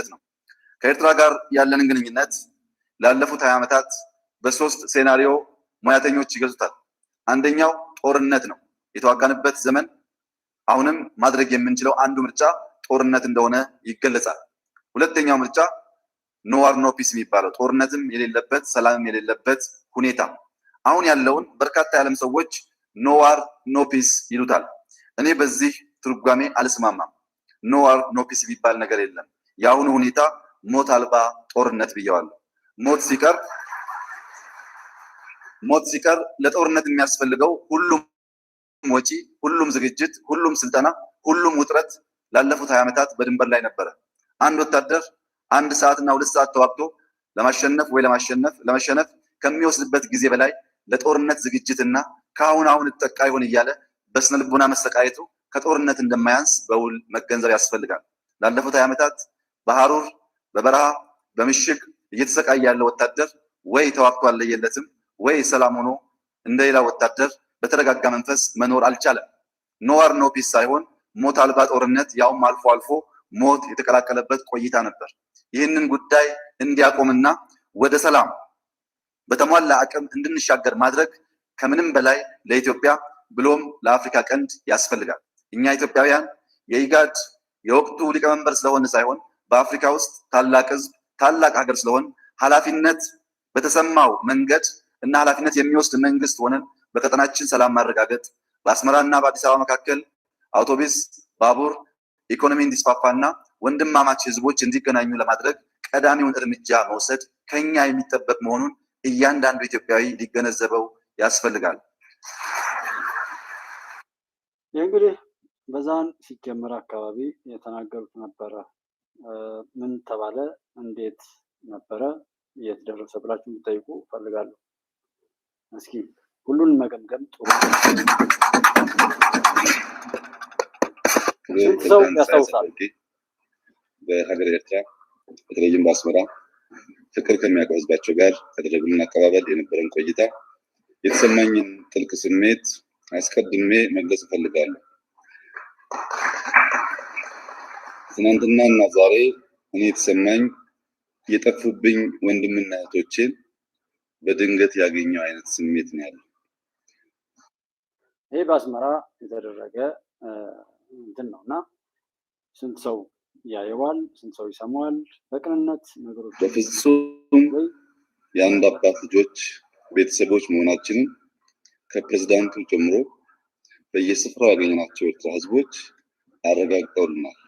ነው። ከኤርትራ ጋር ያለንን ግንኙነት ላለፉት 20 ዓመታት በሶስት ሴናሪዮ ሙያተኞች ይገልጹታል። አንደኛው ጦርነት ነው። የተዋጋንበት ዘመን አሁንም ማድረግ የምንችለው አንዱ ምርጫ ጦርነት እንደሆነ ይገለጻል። ሁለተኛው ምርጫ ኖ ዋር ኖ ፒስ የሚባለው ጦርነትም የሌለበት ሰላምም የሌለበት ሁኔታ። አሁን ያለውን በርካታ የዓለም ሰዎች ኖ ዋር ኖ ፒስ ይሉታል። እኔ በዚህ ትርጓሜ አልስማማም። ኖ ዋር ኖ ፒስ የሚባል ነገር የለም። የአሁኑ ሁኔታ ሞት አልባ ጦርነት ብየዋለሁ። ሞት ሲቀር ለጦርነት የሚያስፈልገው ሁሉም ወጪ፣ ሁሉም ዝግጅት፣ ሁሉም ስልጠና፣ ሁሉም ውጥረት ላለፉት 20 ዓመታት በድንበር ላይ ነበረ። አንድ ወታደር 1 ሰዓትና 2 ሰዓት ተዋግቶ ለማሸነፍ ወይ ለመሸነፍ ከሚወስድበት ጊዜ በላይ ለጦርነት ዝግጅትና ከአሁን እጠቃ ይሆን እያለ በስነ ልቦና መሰቃየቱ ከጦርነት እንደማያንስ በውል መገንዘብ ያስፈልጋል። ላለፉት 20 ዓመታት በሐሩር በበረሃ በምሽግ እየተሰቃየ ያለ ወታደር ወይ ተዋግቶ አልለየለትም ወይ ሰላም ሆኖ እንደሌላ ወታደር በተረጋጋ መንፈስ መኖር አልቻለም። ኖ ዋር ኖ ፒስ ሳይሆን ሞት አልባ ጦርነት፣ ያውም አልፎ አልፎ ሞት የተቀላቀለበት ቆይታ ነበር። ይህንን ጉዳይ እንዲያቆምና ወደ ሰላም በተሟላ አቅም እንድንሻገር ማድረግ ከምንም በላይ ለኢትዮጵያ ብሎም ለአፍሪካ ቀንድ ያስፈልጋል። እኛ ኢትዮጵያውያን የኢጋድ የወቅቱ ሊቀመንበር ስለሆነ ሳይሆን በአፍሪካ ውስጥ ታላቅ ሕዝብ ታላቅ ሀገር ስለሆን ኃላፊነት በተሰማው መንገድ እና ኃላፊነት የሚወስድ መንግስት ሆነን በቀጠናችን ሰላም ማረጋገጥ፣ በአስመራና በአዲስ አበባ መካከል አውቶቡስ፣ ባቡር፣ ኢኮኖሚ እንዲስፋፋና ወንድማማች ህዝቦች እንዲገናኙ ለማድረግ ቀዳሚውን እርምጃ መውሰድ ከኛ የሚጠበቅ መሆኑን እያንዳንዱ ኢትዮጵያዊ ሊገነዘበው ያስፈልጋል። እንግዲህ በዛን ሲጀመር አካባቢ የተናገሩት ነበረ። ምን ተባለ? እንዴት ነበረ? የት ደረሰ ብላችሁ እንድጠይቁ ፈልጋለሁ። እስኪ ሁሉን መገምገም ጥሩ ሰው ያስታውሳል። በሀገር ኤርትራ በተለይም በአስመራ ፍቅር ከሚያውቀው ህዝባቸው ጋር ከተደረገልን አቀባበል የነበረን ቆይታ የተሰማኝን ጥልቅ ስሜት አስቀድሜ መግለጽ እፈልጋለሁ። ትናንትና እና ዛሬ እኔ የተሰማኝ የጠፉብኝ ወንድምና እህቶቼን በድንገት ያገኘው አይነት ስሜት ነው ያለው። ይህ በአስመራ የተደረገ እንትን ነውና ስንት ሰው ያየዋል? ስንት ሰው ይሰማዋል? በቅንነት ነገሮች በፍጹም የአንድ አባት ልጆች ቤተሰቦች መሆናችንን ከፕሬዝዳንቱ ጀምሮ በየስፍራው ያገኘናቸው የኤርትራ ህዝቦች አረጋግጠውልናል።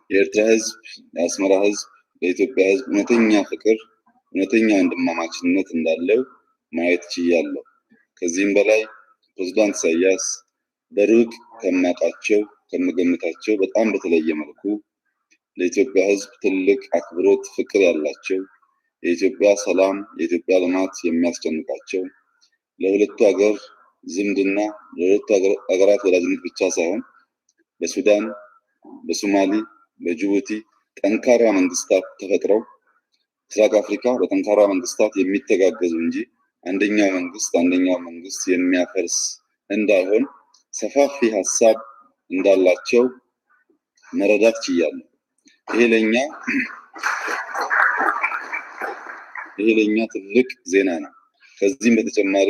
የኤርትራ ህዝብ፣ የአስመራ ህዝብ ለኢትዮጵያ ህዝብ እውነተኛ ፍቅር፣ እውነተኛ ወንድማማችነት እንዳለው ማየት ችያለሁ። ከዚህም በላይ ፕሬዝዳንት ኢሳያስ በሩቅ ከማውቃቸው ከምገምታቸው በጣም በተለየ መልኩ ለኢትዮጵያ ህዝብ ትልቅ አክብሮት፣ ፍቅር ያላቸው የኢትዮጵያ ሰላም፣ የኢትዮጵያ ልማት የሚያስጨንቃቸው ለሁለቱ ሀገር ዝምድና ለሁለቱ ሀገራት ወዳጅነት ብቻ ሳይሆን በሱዳን፣ በሶማሊ፣ በጅቡቲ ጠንካራ መንግስታት ተፈጥረው ምስራቅ አፍሪካ በጠንካራ መንግስታት የሚተጋገዙ እንጂ አንደኛው መንግስት የሚያፈርስ እንዳይሆን ሰፋፊ ሀሳብ እንዳላቸው መረዳት ችያለሁ። ይሄ ለኛ ትልቅ ዜና ነው። ከዚህም በተጨማሪ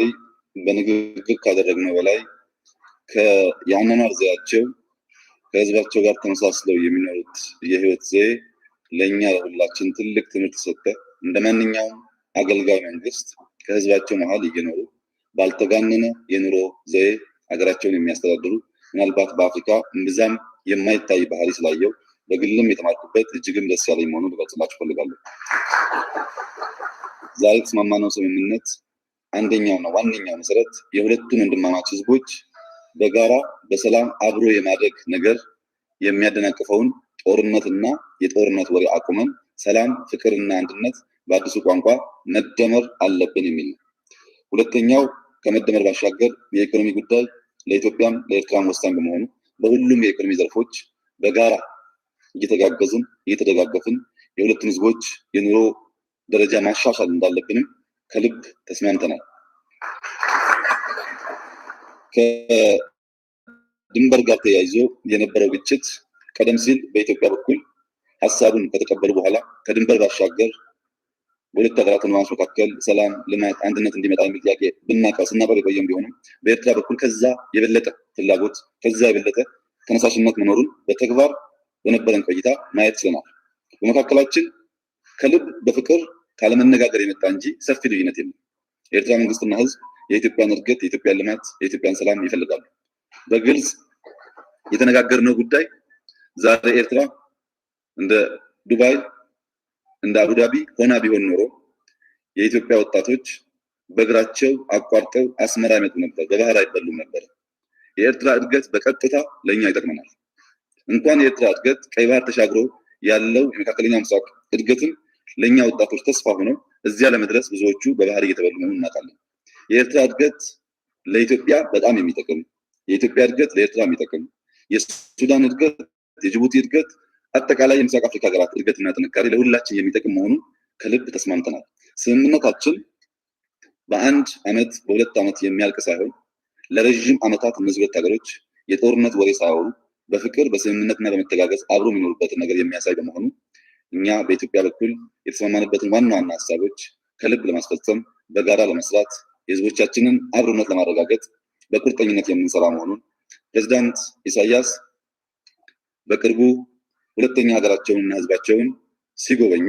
በንግግር ካደረግነው በላይ የአኗኗር ዘያቸው ከህዝባቸው ጋር ተመሳስለው የሚኖሩት የህይወት ዘዬ ለኛ ለሁላችን ትልቅ ትምህርት ሰጠ። እንደ ማንኛውም አገልጋይ መንግስት ከህዝባቸው መሀል እየኖሩ ባልተጋነነ የኑሮ ዘዬ ሀገራቸውን የሚያስተዳድሩ ምናልባት በአፍሪካ እምብዛም የማይታይ ባህሪ ስላየው በግልም የተማርኩበት እጅግም ደስ ያለኝ መሆኑን ልገልጽላችሁ ፈልጋለሁ። ዛሬ የተስማማነው ስምምነት አንደኛውና ዋነኛው መሰረት የሁለቱን ወንድማማች ህዝቦች በጋራ በሰላም አብሮ የማደግ ነገር የሚያደናቅፈውን ጦርነትና የጦርነት ወሬ አቁመን ሰላም፣ ፍቅርና አንድነት በአዲሱ ቋንቋ መደመር አለብን የሚል ነው። ሁለተኛው ከመደመር ባሻገር የኢኮኖሚ ጉዳይ ለኢትዮጵያም ለኤርትራም ወሳኝ በመሆኑ በሁሉም የኢኮኖሚ ዘርፎች በጋራ እየተጋገዝን እየተደጋገፍን የሁለቱን ህዝቦች የኑሮ ደረጃ ማሻሻል እንዳለብንም ከልብ ተስማምተናል። ከድንበር ጋር ተያይዞ የነበረው ግጭት ቀደም ሲል በኢትዮጵያ በኩል ሀሳቡን ከተቀበሉ በኋላ ከድንበር ባሻገር በሁለት ሀገራት ወንድማማች መካከል ሰላም፣ ልማት፣ አንድነት እንዲመጣ የሚል ጥያቄ ስናቀርብ የቆየም ቢሆንም በኤርትራ በኩል ከዛ የበለጠ ፍላጎት ከዛ የበለጠ ተነሳሽነት መኖሩን በተግባር በነበረን ቆይታ ማየት ችለናል። በመካከላችን ከልብ በፍቅር ካለመነጋገር የመጣ እንጂ ሰፊ ልዩነት የለም። የኤርትራ መንግስትና ህዝብ የኢትዮጵያን እድገት፣ የኢትዮጵያን ልማት፣ የኢትዮጵያን ሰላም ይፈልጋሉ። በግልጽ የተነጋገርነው ጉዳይ ዛሬ ኤርትራ እንደ ዱባይ እንደ አቡዳቢ ሆና ቢሆን ኖሮ የኢትዮጵያ ወጣቶች በእግራቸው አቋርጠው አስመራ ይመጡ ነበር፣ በባህር አይበሉም ነበር። የኤርትራ እድገት በቀጥታ ለኛ ይጠቅመናል። እንኳን የኤርትራ እድገት ቀይ ባህር ተሻግሮ ያለው የመካከለኛው ምስራቅ እድገትም ለኛ ወጣቶች ተስፋ ሆነው እዚያ ለመድረስ ብዙዎቹ በባህር እየተበሉ መሆኑን እናውቃለን። የኤርትራ እድገት ለኢትዮጵያ በጣም የሚጠቅም፣ የኢትዮጵያ እድገት ለኤርትራ የሚጠቅም፣ የሱዳን እድገት፣ የጅቡቲ እድገት፣ አጠቃላይ የምስራቅ አፍሪካ ሀገራት እድገትና ጥንካሬ ለሁላችን የሚጠቅም መሆኑን ከልብ ተስማምተናል። ስምምነታችን በአንድ ዓመት በሁለት ዓመት የሚያልቅ ሳይሆን ለረዥም ዓመታት እነዚህ ሁለት ሀገሮች የጦርነት ወሬ ሳያወሩ በፍቅር በስምምነትና በመተጋገዝ አብሮ የሚኖሩበትን ነገር የሚያሳይ በመሆኑ እኛ በኢትዮጵያ በኩል የተስማማንበትን ዋና ዋና ሀሳቦች ከልብ ለማስፈጸም በጋራ ለመስራት የህዝቦቻችንን አብሮነት ለማረጋገጥ በቁርጠኝነት የምንሰራ መሆኑን ፕሬዝዳንት ኢሳያስ በቅርቡ ሁለተኛ ሀገራቸውንና ህዝባቸውን ሲጎበኙ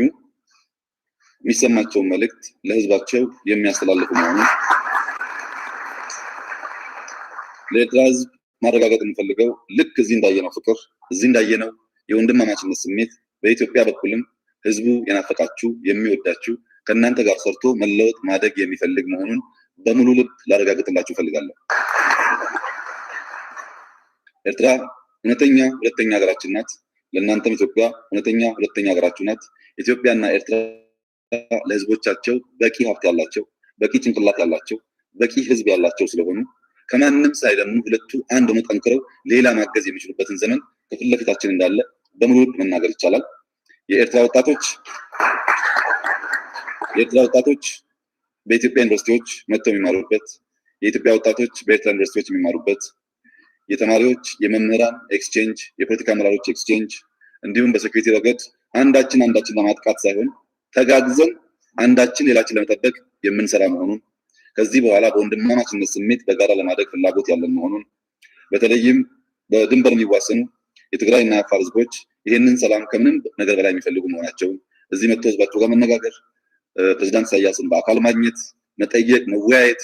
የሚሰማቸውን መልእክት ለህዝባቸው የሚያስተላልፉ መሆኑን ለኤርትራ ህዝብ ማረጋገጥ የምፈልገው ልክ እዚህ እንዳየነው ፍቅር፣ እዚህ እንዳየነው የወንድማማችነት ስሜት በኢትዮጵያ በኩልም ህዝቡ የናፈቃችሁ የሚወዳችሁ ከእናንተ ጋር ሰርቶ መለወጥ ማደግ የሚፈልግ መሆኑን በሙሉ ልብ ላረጋግጥላችሁ እፈልጋለሁ። ኤርትራ እውነተኛ ሁለተኛ ሀገራችን ናት። ለእናንተም ኢትዮጵያ እውነተኛ ሁለተኛ ሀገራችሁ ናት። ኢትዮጵያና ኤርትራ ለህዝቦቻቸው በቂ ሀብት ያላቸው፣ በቂ ጭንቅላት ያላቸው፣ በቂ ህዝብ ያላቸው ስለሆኑ ከማንም ሳይለምኑ ሁለቱ አንድ ሆነው ጠንክረው ሌላ ማገዝ የሚችሉበትን ዘመን ከፊት ለፊታችን እንዳለ በሙሉ ልብ መናገር ይቻላል። የኤርትራ ወጣቶች በኢትዮጵያ ዩኒቨርሲቲዎች መጥተው የሚማሩበት፣ የኢትዮጵያ ወጣቶች በኤርትራ ዩኒቨርሲቲዎች የሚማሩበት፣ የተማሪዎች የመምህራን ኤክስቼንጅ፣ የፖለቲካ አመራሮች ኤክስቼንጅ እንዲሁም በሴኩሪቲ ረገድ አንዳችን ለማጥቃት ሳይሆን ተጋግዘን አንዳችን ሌላችን ለመጠበቅ የምንሰራ መሆኑን ከዚህ በኋላ በወንድማማችነት ስሜት በጋራ ለማደግ ፍላጎት ያለን መሆኑን በተለይም በድንበር የሚዋሰኑ የትግራይና የአፋር ህዝቦች ይህንን ሰላም ከምንም ነገር በላይ የሚፈልጉ መሆናቸውን እዚህ መጥተው ህዝባቸው ጋር መነጋገር፣ ፕሬዝዳንት ኢሳያስን በአካል ማግኘት፣ መጠየቅ፣ መወያየት፣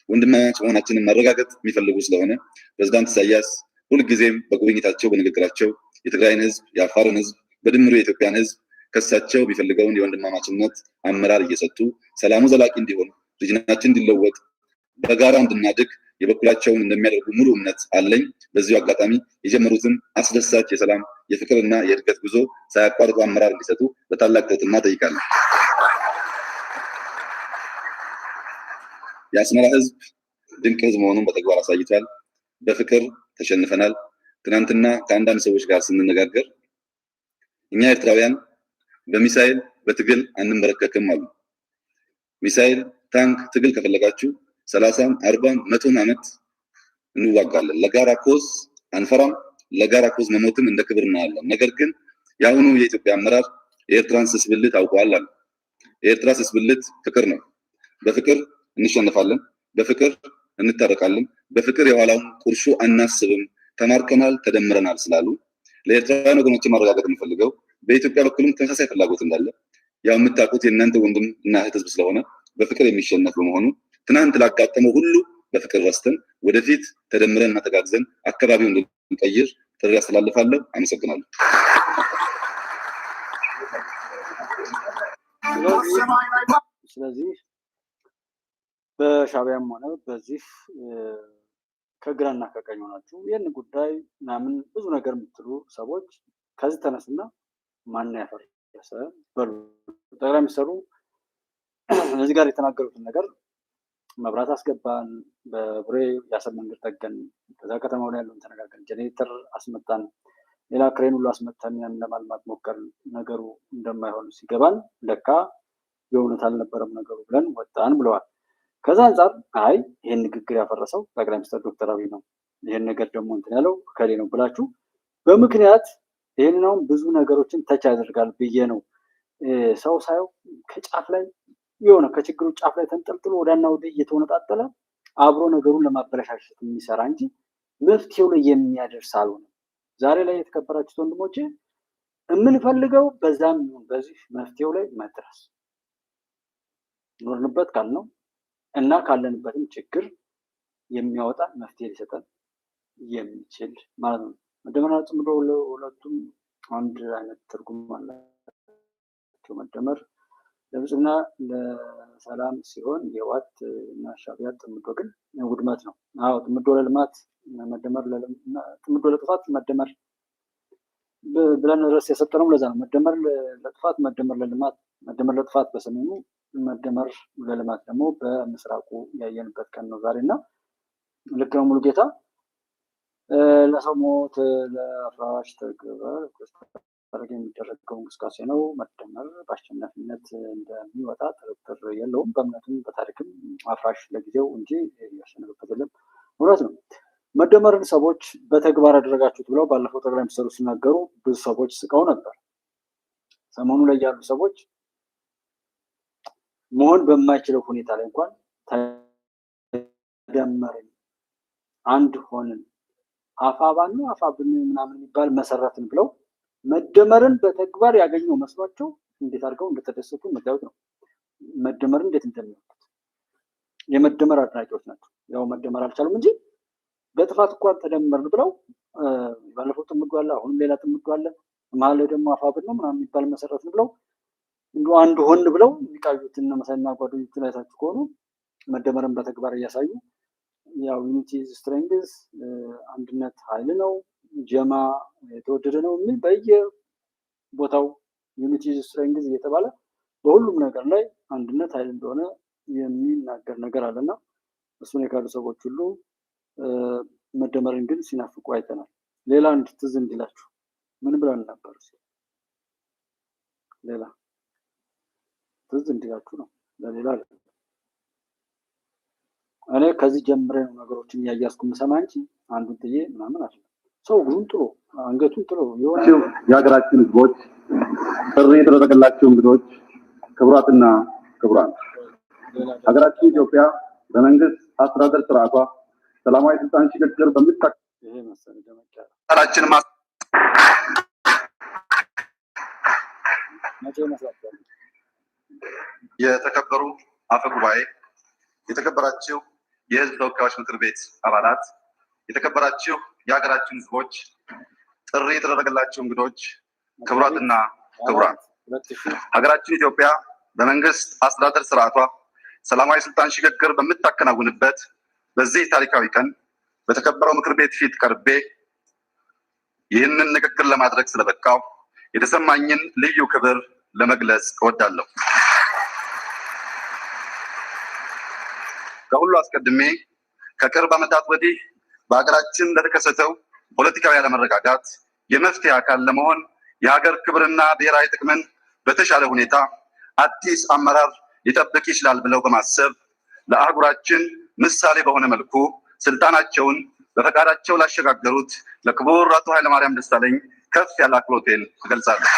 ወንድማማች መሆናችንን ማረጋገጥ የሚፈልጉ ስለሆነ ፕሬዝዳንት ኢሳያስ ሁልጊዜም በጉብኝታቸው በንግግራቸው የትግራይን ህዝብ፣ የአፋርን ህዝብ በድምሩ የኢትዮጵያን ህዝብ ከሳቸው የሚፈልገውን የወንድማማችነት አመራር እየሰጡ ሰላሙ ዘላቂ እንዲሆን ልጅናችን እንዲለወጥ በጋራ እንድናድግ የበኩላቸውን እንደሚያደርጉ ሙሉ እምነት አለኝ። በዚሁ አጋጣሚ የጀመሩትን አስደሳች የሰላም የፍቅርና የእድገት ጉዞ ሳያቋርጡ አመራር እንዲሰጡ በታላቅ ትህትና ጠይቃለሁ። የአስመራ ህዝብ ድንቅ ህዝብ መሆኑን በተግባር አሳይቷል። በፍቅር ተሸንፈናል። ትናንትና ከአንዳንድ ሰዎች ጋር ስንነጋገር እኛ ኤርትራውያን በሚሳኤል በትግል አንንበረከክም አሉ። ሚሳኤል፣ ታንክ ትግል ከፈለጋችሁ 30፣ 40፣ 100 ዓመት እንዋጋለን። ለጋራ ኮዝ አንፈራም። ለጋራ ኮዝ መሞትም እንደ ክብር እናያለን። ነገር ግን የአሁኑ የኢትዮጵያ አመራር የኤርትራን ስስብልት አውቀዋል አሉ። የኤርትራ ስስብልት ፍቅር ነው። በፍቅር እንሸነፋለን፣ በፍቅር እንታረቃለን፣ በፍቅር የኋላውን ቁርሾ አናስብም፣ ተማርከናል፣ ተደምረናል ስላሉ ለኤርትራውያን ወገኖች ማረጋገጥ የምፈልገው በኢትዮጵያ በኩልም ተመሳሳይ ፍላጎት እንዳለ ያው የምታውቁት የእናንተ ወንድም እና እህት ህዝብ ስለሆነ በፍቅር የሚሸነፍ በመሆኑ ትናንት ላጋጠመው ሁሉ በፍቅር ረስተን ወደፊት ተደምረን እና ተጋግዘን አካባቢውን እንድንቀይር ጥሪ አስተላልፋለሁ። አመሰግናለሁ። ስለዚህ በሻዕቢያም ሆነ በዚህ ከግራና ከቀኝ ሆናችሁ ይህን ጉዳይ ምናምን ብዙ ነገር የምትሉ ሰዎች ከዚህ ተነስና ማን ያፈረሰ በሉ። ጠቅላይ ሚኒስትሩ እዚህ ጋር የተናገሩትን ነገር መብራት አስገባን፣ በቡሬ የአሰብ መንገድ ጠገን፣ ከዛ ከተማው ላይ ያለውን ተነጋገርን፣ ጄኔሬተር አስመጣን፣ ሌላ ክሬን ሁሉ አስመጣን፣ ያን ለማልማት ሞከርን። ነገሩ እንደማይሆን ሲገባን ለካ የእውነት አልነበረም ነገሩ ብለን ወጣን ብለዋል። ከዛ አንጻር አይ ይህን ንግግር ያፈረሰው ጠቅላይ ሚኒስትር ዶክተር አብይ ነው፣ ይሄን ነገር ደግሞ እንትን ያለው ከሌ ነው ብላችሁ በምክንያት ይሄንን አሁን ብዙ ነገሮችን ተች ያደርጋል ብዬ ነው ሰው ሳየው ከጫፍ ላይ የሆነ ከችግሩ ጫፍ ላይ ተንጠልጥሎ ወዳና ወደ እየተወነጣጠለ አብሮ ነገሩን ለማበላሻሸት የሚሰራ እንጂ መፍትሄው ላይ የሚያደርስ አልሆነ። ዛሬ ላይ የተከበራችሁት ወንድሞቼ የምንፈልገው በዛም ይሁን በዚህ መፍትሄው ላይ መድረስ ኖርንበት ካልነው እና ካለንበትም ችግር የሚያወጣ መፍትሄ ሊሰጠን የሚችል ማለት ነው። መደመርና ጽምዶ ሁለቱም አንድ አይነት ትርጉም አላቸው። መደመር ለብልጽግና ለሰላም ሲሆን የህወሓት እና ሻዕቢያ ጥምዶ ግን ውድመት ነው። አዎ ጥምዶ ለልማት መደመር ጥምዶ ለጥፋት መደመር ብለን ርዕስ የሰጠነው ለዛ ነው። መደመር ለጥፋት መደመር ለልማት፣ መደመር ለጥፋት በሰሜኑ መደመር ለልማት ደግሞ በምስራቁ ያየንበት ቀን ነው ዛሬና ልክ ነው። ሙሉጌታ ለሰው ሞት ለአፍራሽ ተግባር የሚደረገው እንቅስቃሴ ነው። መደመር በአሸናፊነት እንደሚወጣ ጥርጥር የለውም። በእምነትም በታሪክም አፍራሽ ለጊዜው እንጂ ያሸነፈበት የለም። እውነት ነው። መደመርን ሰዎች በተግባር አደረጋችሁት ብለው ባለፈው ጠቅላይ ሚኒስትሩ ሲናገሩ ብዙ ሰዎች ስቀው ነበር። ሰሞኑ ላይ ያሉ ሰዎች መሆን በማይችለው ሁኔታ ላይ እንኳን ተደመርን፣ አንድ ሆንን፣ አፋባን ነው አፋብን ምናምን የሚባል መሰረትን ብለው መደመርን በተግባር ያገኘው መስሏቸው እንዴት አድርገው እንደተደሰቱ መታወቅ ነው። መደመርን እንዴት እንደሚወዱት የመደመር አድናቂዎች ናቸው። ያው መደመር አልቻሉም እንጂ በጥፋት እንኳን ተደመርን ብለው ባለፈው ጥምዱ አለ፣ አሁንም ሌላ ጥምዱ አለ፣ መሀል ላይ ደግሞ አፋብን ነው ምናምን የሚባል መሰረትን ብለው እንዲሁ አንድ ሆን ብለው የሚቃዩትን መሳይና ጓደኞቹ ላይ ታችሁ ከሆኑ መደመርን በተግባር እያሳዩ ያው ዩኒቲ ስትሬንግዝ አንድነት ኃይል ነው፣ ጀማ የተወደደ ነው የሚል በየቦታው ዩኒቲ ስትሬንግዝ እየተባለ በሁሉም ነገር ላይ አንድነት ኃይል እንደሆነ የሚናገር ነገር አለና እሱን የካዱ ሰዎች ሁሉ መደመርን ግን ሲናፍቁ አይተናል። ሌላ አንድ ትዝ እንዲላችሁ ምን ብለን ነበር? ሌላ ትዝ እንዲላችሁ ነው፣ ለሌላ እኔ ከዚህ ጀምሬ ነው ነገሮችን እያያዝኩ የምሰማ እንጂ አንዱን ጥዬ ምናምን አለ። ሰው እግሩን ጥሎ አንገቱን ጥሎ የሀገራችን ህዝቦች፣ ጥሪ የተደረገላቸው እንግዶች፣ ክቡራትና ክቡራን፣ ሀገራችን ኢትዮጵያ በመንግስት አስተዳደር ስርዓቷ ሰላማዊ ስልጣን ሽግግር የተከበሩ አፈ ጉባኤ፣ የተከበራችሁ የህዝብ ተወካዮች ምክር ቤት አባላት፣ የተከበራችሁ የሀገራችን ህዝቦች፣ ጥሪ የተደረገላቸው እንግዶች፣ ክቡራትና ክቡራን፣ ሀገራችን ኢትዮጵያ በመንግስት አስተዳደር ስርዓቷ ሰላማዊ ስልጣን ሽግግር በምታከናውንበት በዚህ ታሪካዊ ቀን በተከበረው ምክር ቤት ፊት ቀርቤ ይህንን ንግግር ለማድረግ ስለበቃው የተሰማኝን ልዩ ክብር ለመግለጽ እወዳለሁ። ከሁሉ አስቀድሜ ከቅርብ ዓመታት ወዲህ በሀገራችን ለተከሰተው ፖለቲካዊ አለመረጋጋት የመፍትሄ አካል ለመሆን የሀገር ክብርና ብሔራዊ ጥቅምን በተሻለ ሁኔታ አዲስ አመራር ሊጠብቅ ይችላል ብለው በማሰብ ለአህጉራችን ምሳሌ በሆነ መልኩ ስልጣናቸውን በፈቃዳቸው ላሸጋገሩት ለክቡር አቶ ኃይለማርያም ደሳለኝ ከፍ ያለ አክብሮቴን እገልጻለሁ።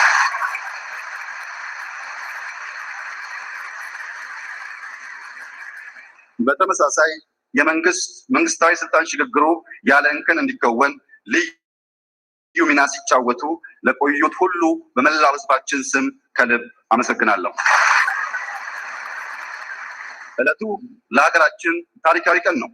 በተመሳሳይ መንግስታዊ ስልጣን ሽግግሩ ያለ እንከን እንዲከወን ልዩ ሚና ሲጫወቱ ለቆዩት ሁሉ በመላው ህዝባችን ስም ከልብ አመሰግናለሁ። ዕለቱ ለሀገራችን ታሪካዊ ቀን ነው።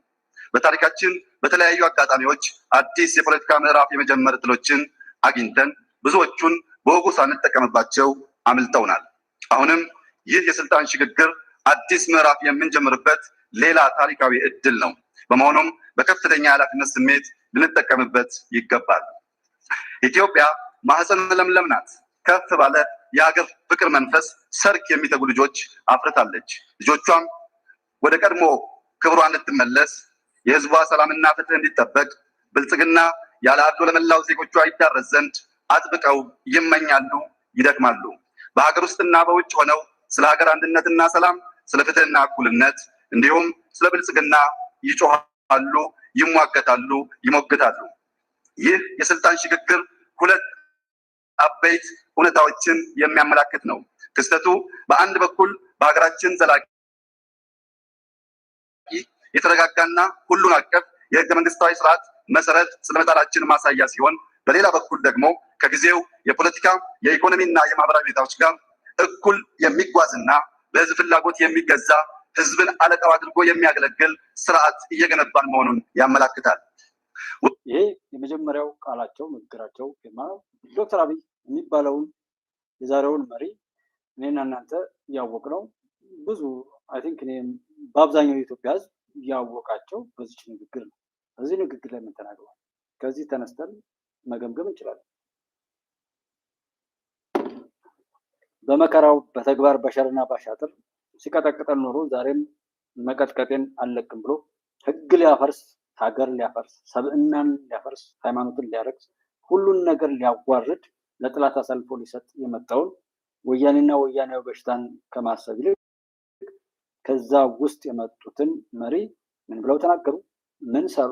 በታሪካችን በተለያዩ አጋጣሚዎች አዲስ የፖለቲካ ምዕራፍ የመጀመር እድሎችን አግኝተን ብዙዎቹን በወጉ ሳንጠቀምባቸው አምልጠውናል። አሁንም ይህ የስልጣን ሽግግር አዲስ ምዕራፍ የምንጀምርበት ሌላ ታሪካዊ እድል ነው። በመሆኑም በከፍተኛ ኃላፊነት ስሜት ልንጠቀምበት ይገባል። ኢትዮጵያ ማህፀን ለምለም ናት። ከፍ ባለ የሀገር ፍቅር መንፈስ ሰርክ የሚተጉ ልጆች አፍርታለች። ልጆቿም ወደ ቀድሞ ክብሯ እንድትመለስ፣ የህዝቧ ሰላምና ፍትህ እንዲጠበቅ፣ ብልጽግና ያለ አድሎ ለመላው ዜጎቿ ይዳረስ ዘንድ አጥብቀው ይመኛሉ፣ ይደክማሉ። በሀገር ውስጥና በውጭ ሆነው ስለ ሀገር አንድነትና ሰላም፣ ስለ ፍትህና እኩልነት እንዲሁም ስለ ብልጽግና ይጮሃሉ፣ ይሟገታሉ፣ ይሞግታሉ። ይህ የስልጣን ሽግግር ሁለት አበይት እውነታዎችን የሚያመላክት ነው። ክስተቱ በአንድ በኩል በሀገራችን ዘላቂ የተረጋጋና ሁሉን አቀፍ የህገ መንግስታዊ ስርዓት መሰረት ስለመጣላችን ማሳያ ሲሆን፣ በሌላ በኩል ደግሞ ከጊዜው የፖለቲካ የኢኮኖሚና የማህበራዊ ሁኔታዎች ጋር እኩል የሚጓዝና በህዝብ ፍላጎት የሚገዛ ህዝብን አለቃው አድርጎ የሚያገለግል ስርዓት እየገነባን መሆኑን ያመላክታል። ይሄ የመጀመሪያው ቃላቸው ንግግራቸው ዶክተር አብይ የሚባለውን የዛሬውን መሪ እኔና እናንተ ያወቅነው ብዙ አይ ቲንክ እኔ በአብዛኛው የኢትዮጵያ ህዝብ ያወቃቸው በዚች ንግግር ነው። በዚህ ንግግር ላይ ምን ተናግረዋል? ከዚህ ተነስተን መገምገም እንችላለን። በመከራው በተግባር በሸርና ባሻጥር ሲቀጠቅጠን ኖሮ ዛሬም መቀጥቀጤን አልለቅም ብሎ ህግ ሊያፈርስ፣ ሀገር ሊያፈርስ፣ ሰብዕናን ሊያፈርስ፣ ሃይማኖትን ሊያረክስ፣ ሁሉን ነገር ሊያዋርድ ለጥላት አሳልፎ ሊሰጥ የመጣውን ወያኔና ወያኔው በሽታን ከማሰብ ይልቅ ከዛ ውስጥ የመጡትን መሪ ምን ብለው ተናገሩ፣ ምን ሰሩ፣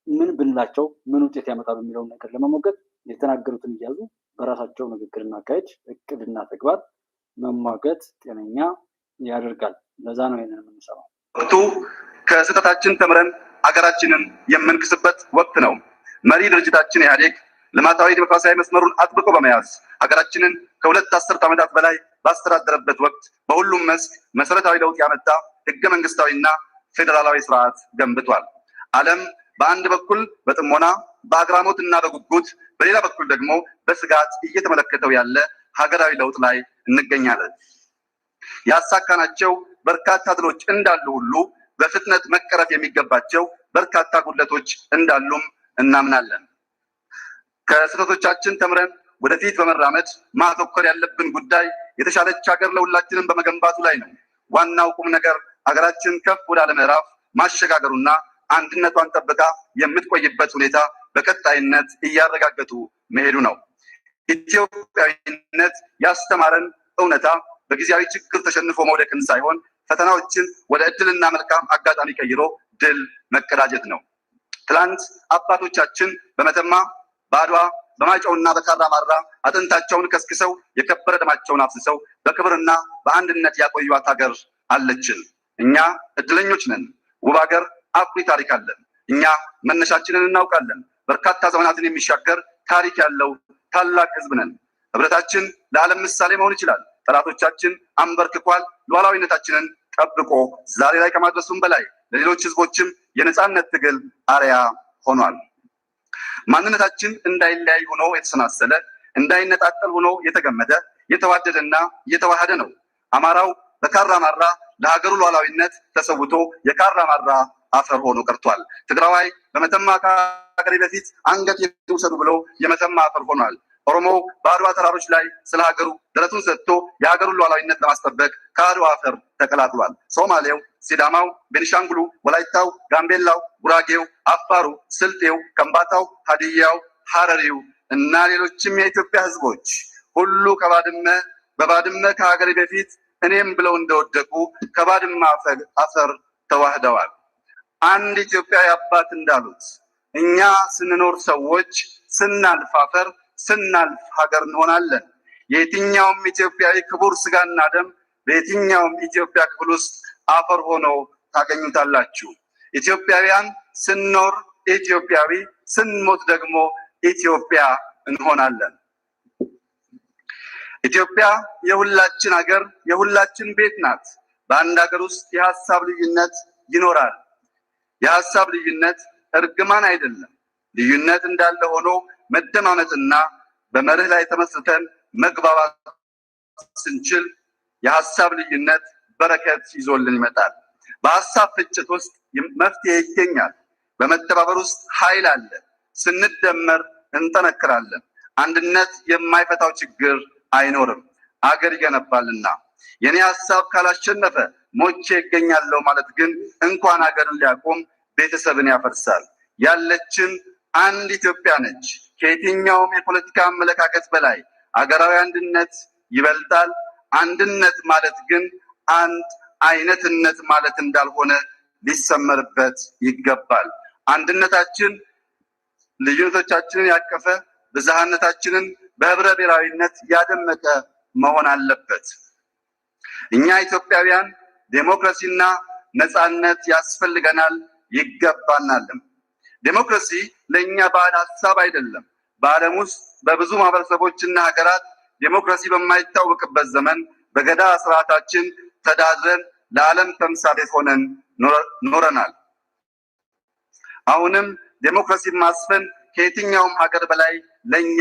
ምን ብንላቸው ምን ውጤት ያመጣሉ የሚለውን ነገር ለመሞገት የተናገሩትን እያዙ በራሳቸው ንግግርና አካሄድ እቅድና ተግባር መሟገት ጤነኛ ያደርጋል። ለዛ ነው ይሄንን የምንሰማው። ወቅቱ ከስህተታችን ተምረን አገራችንን የምንክስበት ወቅት ነው። መሪ ድርጅታችን ኢህአዴግ ልማታዊ ዲሞክራሲያዊ መስመሩን አጥብቆ በመያዝ ሀገራችንን ከሁለት አስርት ዓመታት በላይ ባስተዳደረበት ወቅት በሁሉም መስክ መሰረታዊ ለውጥ ያመጣ ህገ መንግስታዊና ፌዴራላዊ ስርዓት ገንብቷል። ዓለም በአንድ በኩል በጥሞና በአግራሞትና በጉጉት በሌላ በኩል ደግሞ በስጋት እየተመለከተው ያለ ሀገራዊ ለውጥ ላይ እንገኛለን። ያሳካናቸው በርካታ ድሎች እንዳሉ ሁሉ በፍጥነት መቀረፍ የሚገባቸው በርካታ ጉድለቶች እንዳሉም እናምናለን። ከስህተቶቻችን ተምረን ወደፊት በመራመድ ማተኮር ያለብን ጉዳይ የተሻለች ሀገር ለሁላችንም በመገንባቱ ላይ ነው። ዋናው ቁም ነገር ሀገራችን ከፍ ወዳለ ምዕራፍ ማሸጋገሩና አንድነቷን ጠብቃ የምትቆይበት ሁኔታ በቀጣይነት እያረጋገጡ መሄዱ ነው። ኢትዮጵያዊነት ያስተማረን እውነታ በጊዜያዊ ችግር ተሸንፎ መውደቅን ሳይሆን ፈተናዎችን ወደ እድልና መልካም አጋጣሚ ቀይሮ ድል መቀዳጀት ነው። ትላንት አባቶቻችን በመተማ በአድዋ በማይጨውና በካራማራ አጥንታቸውን ከስክሰው የከበረ ደማቸውን አፍስሰው በክብርና በአንድነት ያቆዩት ሀገር አለችን። እኛ እድለኞች ነን። ውብ ሀገር፣ አኩሪ ታሪክ አለን። እኛ መነሻችንን እናውቃለን። በርካታ ዘመናትን የሚሻገር ታሪክ ያለው ታላቅ ህዝብ ነን። ህብረታችን ለዓለም ምሳሌ መሆን ይችላል። ጠላቶቻችን አንበርክኳል። ሉዓላዊነታችንን ጠብቆ ዛሬ ላይ ከማድረሱም በላይ ለሌሎች ህዝቦችም የነፃነት ትግል አርያ ሆኗል። ማንነታችን እንዳይለያይ ሆኖ የተሰናሰለ፣ እንዳይነጣጠል ሆኖ የተገመደ፣ የተዋደደና የተዋሃደ ነው። አማራው በካራማራ ለሀገሩ ሉዓላዊነት ተሰውቶ የካራማራ አፈር ሆኖ ቀርቷል። ትግራዋይ በመተማ ከሀገሬ በፊት አንገት ይውሰዱ ብሎ የመተማ አፈር ሆኗል። ኦሮሞ በአድዋ ተራሮች ላይ ስለ ሀገሩ ደረቱን ሰጥቶ የሀገሩን ሉዓላዊነት ለማስጠበቅ ከአድዋ አፈር ተቀላቅሏል። ሶማሌው፣ ሲዳማው፣ ቤኒሻንጉሉ፣ ወላይታው፣ ጋምቤላው፣ ጉራጌው፣ አፋሩ፣ ስልጤው፣ ከምባታው፣ ሀዲያው፣ ሀረሪው እና ሌሎችም የኢትዮጵያ ህዝቦች ሁሉ በባድመ ከሀገሬ በፊት እኔም ብለው እንደወደቁ ከባድመ አፈር ተዋህደዋል። አንድ ኢትዮጵያዊ አባት እንዳሉት እኛ ስንኖር ሰዎች፣ ስናልፍ አፈር፣ ስናልፍ ሀገር እንሆናለን። የየትኛውም ኢትዮጵያዊ ክቡር ስጋና ደም በየትኛውም ኢትዮጵያ ክፍል ውስጥ አፈር ሆኖ ታገኙታላችሁ። ኢትዮጵያውያን ስንኖር ኢትዮጵያዊ፣ ስንሞት ደግሞ ኢትዮጵያ እንሆናለን። ኢትዮጵያ የሁላችን ሀገር፣ የሁላችን ቤት ናት። በአንድ ሀገር ውስጥ የሀሳብ ልዩነት ይኖራል። የሀሳብ ልዩነት እርግማን አይደለም። ልዩነት እንዳለ ሆኖ መደማመጥና በመርህ ላይ ተመስርተን መግባባት ስንችል የሀሳብ ልዩነት በረከት ይዞልን ይመጣል። በሀሳብ ፍጭት ውስጥ መፍትሄ ይገኛል። በመተባበር ውስጥ ኃይል አለ። ስንደመር እንጠነክራለን። አንድነት የማይፈታው ችግር አይኖርም፣ አገር ይገነባልና። የኔ ሀሳብ ካላሸነፈ ሞቼ ይገኛለሁ ማለት ግን እንኳን ሀገርን ሊያቆም ቤተሰብን ያፈርሳል። ያለችን አንድ ኢትዮጵያ ነች። ከየትኛውም የፖለቲካ አመለካከት በላይ አገራዊ አንድነት ይበልጣል። አንድነት ማለት ግን አንድ አይነትነት ማለት እንዳልሆነ ሊሰመርበት ይገባል። አንድነታችን ልዩነቶቻችንን ያቀፈ ብዝሃነታችንን በህብረ ብሔራዊነት ያደመቀ መሆን አለበት። እኛ ኢትዮጵያውያን ዴሞክራሲና ነፃነት ያስፈልገናል፣ ይገባናልም። ዴሞክራሲ ለእኛ ባዕድ ሀሳብ አይደለም። በዓለም ውስጥ በብዙ ማህበረሰቦችና ሀገራት ዴሞክራሲ በማይታወቅበት ዘመን በገዳ ስርዓታችን ተዳድረን ለዓለም ተምሳሌት ሆነን ኖረናል። አሁንም ዴሞክራሲን ማስፈን ከየትኛውም ሀገር በላይ ለእኛ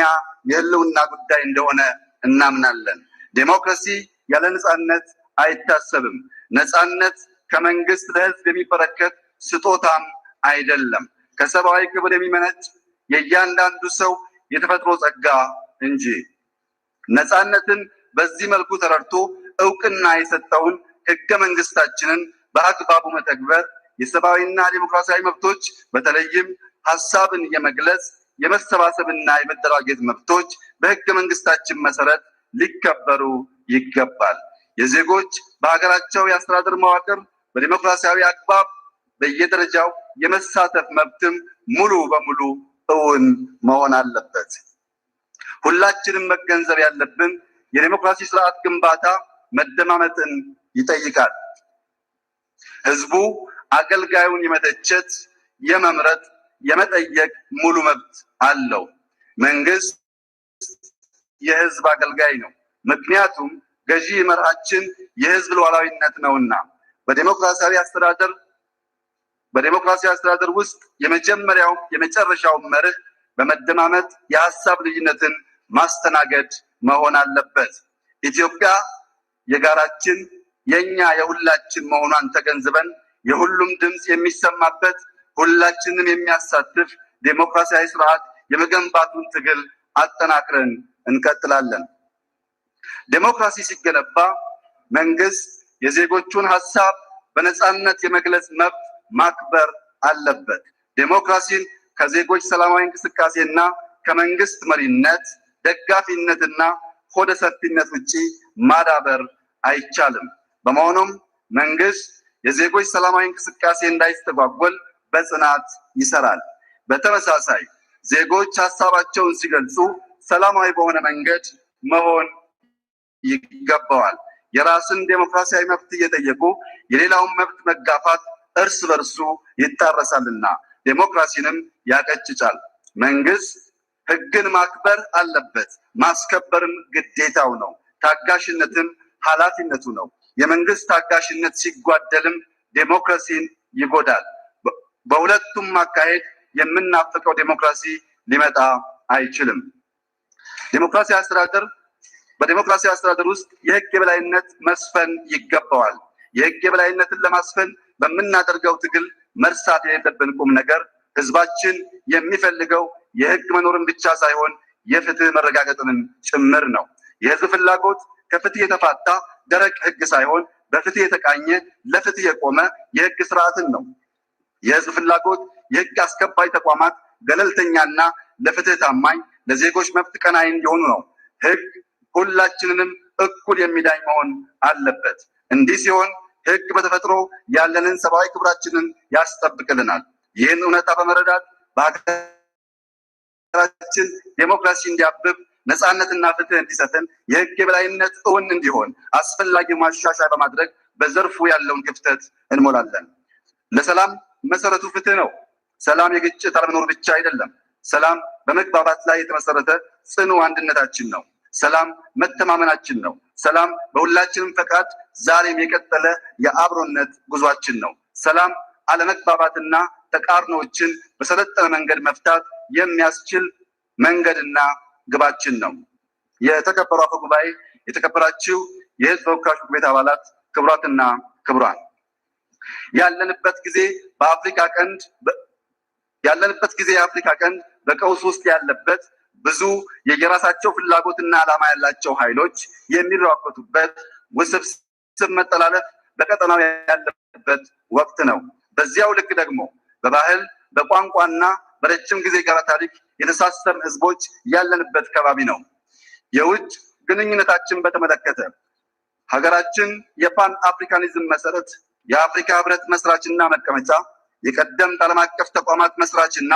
የህልውና ጉዳይ እንደሆነ እናምናለን። ዴሞክራሲ ያለ ነፃነት አይታሰብም። ነፃነት ከመንግስት ለህዝብ የሚበረከት ስጦታም አይደለም፣ ከሰብአዊ ክብር የሚመነጭ የእያንዳንዱ ሰው የተፈጥሮ ጸጋ እንጂ። ነፃነትን በዚህ መልኩ ተረድቶ እውቅና የሰጠውን ህገ መንግስታችንን በአግባቡ መተግበር የሰብአዊና ዲሞክራሲያዊ መብቶች በተለይም ሀሳብን የመግለጽ የመሰባሰብና የመደራጀት መብቶች በህገ መንግስታችን መሰረት ሊከበሩ ይገባል። የዜጎች በሀገራቸው የአስተዳደር መዋቅር በዲሞክራሲያዊ አግባብ በየደረጃው የመሳተፍ መብትም ሙሉ በሙሉ እውን መሆን አለበት። ሁላችንም መገንዘብ ያለብን የዲሞክራሲ ስርዓት ግንባታ መደማመጥን ይጠይቃል። ህዝቡ አገልጋዩን የመተቸት፣ የመምረጥ፣ የመጠየቅ ሙሉ መብት አለው። መንግስት የህዝብ አገልጋይ ነው። ምክንያቱም ገዢ መርሃችን የህዝብ ሉዓላዊነት ነውና። በዲሞክራሲያዊ አስተዳደር ውስጥ የመጀመሪያው የመጨረሻው መርህ በመደማመጥ የሀሳብ ልዩነትን ማስተናገድ መሆን አለበት። ኢትዮጵያ የጋራችን የኛ የሁላችን መሆኗን ተገንዝበን የሁሉም ድምፅ የሚሰማበት ሁላችንም የሚያሳትፍ ዴሞክራሲያዊ ስርዓት የመገንባቱን ትግል አጠናክረን እንቀጥላለን። ዴሞክራሲ ሲገነባ መንግስት የዜጎቹን ሀሳብ በነፃነት የመግለጽ መብት ማክበር አለበት። ዴሞክራሲን ከዜጎች ሰላማዊ እንቅስቃሴና ከመንግስት መሪነት፣ ደጋፊነትና ሆደ ሰፊነት ውጪ ማዳበር አይቻልም። በመሆኑም መንግስት የዜጎች ሰላማዊ እንቅስቃሴ እንዳይስተጓጎል በጽናት ይሰራል። በተመሳሳይ ዜጎች ሀሳባቸውን ሲገልጹ ሰላማዊ በሆነ መንገድ መሆን ይገባዋል። የራስን ዴሞክራሲያዊ መብት እየጠየቁ የሌላውን መብት መጋፋት እርስ በርሱ ይጣረሳልና ዴሞክራሲንም ያቀጭጫል። መንግስት ህግን ማክበር አለበት፣ ማስከበርም ግዴታው ነው። ታጋሽነትም ኃላፊነቱ ነው። የመንግስት ታጋሽነት ሲጓደልም ዴሞክራሲን ይጎዳል። በሁለቱም አካሄድ የምናፍቀው ዴሞክራሲ ሊመጣ አይችልም። በዴሞክራሲያዊ አስተዳደር ውስጥ የህግ የበላይነት መስፈን ይገባዋል። የህግ የበላይነትን ለማስፈን በምናደርገው ትግል መርሳት የሌለብን ቁም ነገር ህዝባችን የሚፈልገው የህግ መኖርን ብቻ ሳይሆን የፍትህ መረጋገጥንም ጭምር ነው። የህዝብ ፍላጎት ከፍትህ የተፋታ ደረቅ ህግ ሳይሆን በፍትህ የተቃኘ ለፍትህ የቆመ የህግ ስርዓትን ነው። የህዝብ ፍላጎት የህግ አስከባሪ ተቋማት ገለልተኛና ለፍትህ ታማኝ፣ ለዜጎች መብት ቀናኢ እንዲሆኑ ነው። ህግ ሁላችንንም እኩል የሚዳኝ መሆን አለበት። እንዲህ ሲሆን ህግ በተፈጥሮ ያለንን ሰብአዊ ክብራችንን ያስጠብቅልናል። ይህን እውነታ በመረዳት በሀገራችን ዴሞክራሲ እንዲያብብ፣ ነፃነትና ፍትህ እንዲሰፍን፣ የህግ የበላይነት እውን እንዲሆን አስፈላጊ ማሻሻያ በማድረግ በዘርፉ ያለውን ክፍተት እንሞላለን። ለሰላም መሰረቱ ፍትህ ነው። ሰላም የግጭት አለመኖር ብቻ አይደለም። ሰላም በመግባባት ላይ የተመሰረተ ጽኑ አንድነታችን ነው። ሰላም መተማመናችን ነው። ሰላም በሁላችንም ፈቃድ ዛሬም የቀጠለ የአብሮነት ጉዟችን ነው። ሰላም አለመግባባትና ተቃርኖዎችን በሰለጠነ መንገድ መፍታት የሚያስችል መንገድና ግባችን ነው። የተከበሩ አፈ ጉባኤ፣ የተከበራችሁ የህዝብ ተወካዮች ምክር ቤት አባላት፣ ክቡራትና ክቡራን፣ ያለንበት ጊዜ የአፍሪካ ቀንድ በቀውስ ውስጥ ያለበት፣ ብዙ የየራሳቸው ፍላጎትና ዓላማ ያላቸው ኃይሎች የሚራኮቱበት፣ ውስብስብ መጠላለፍ በቀጠናው ያለበት ወቅት ነው። በዚያው ልክ ደግሞ በባህል በቋንቋና በረጅም ጊዜ ጋራ ታሪክ የተሳሰርን ህዝቦች ያለንበት ከባቢ ነው። የውጭ ግንኙነታችን በተመለከተ ሀገራችን የፓን አፍሪካኒዝም መሰረት፣ የአፍሪካ ህብረት መስራችና መቀመጫ፣ የቀደምት ዓለም አቀፍ ተቋማት መስራችና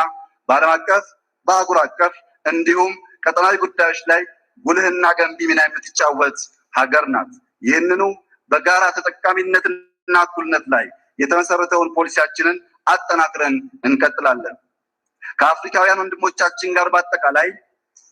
በዓለም አቀፍ በአህጉር አቀፍ እንዲሁም ቀጠናዊ ጉዳዮች ላይ ጉልህና ገንቢ ሚና የምትጫወት ሀገር ናት። ይህንኑ በጋራ ተጠቃሚነትና እኩልነት ላይ የተመሰረተውን ፖሊሲያችንን አጠናክረን እንቀጥላለን። ከአፍሪካውያን ወንድሞቻችን ጋር በአጠቃላይ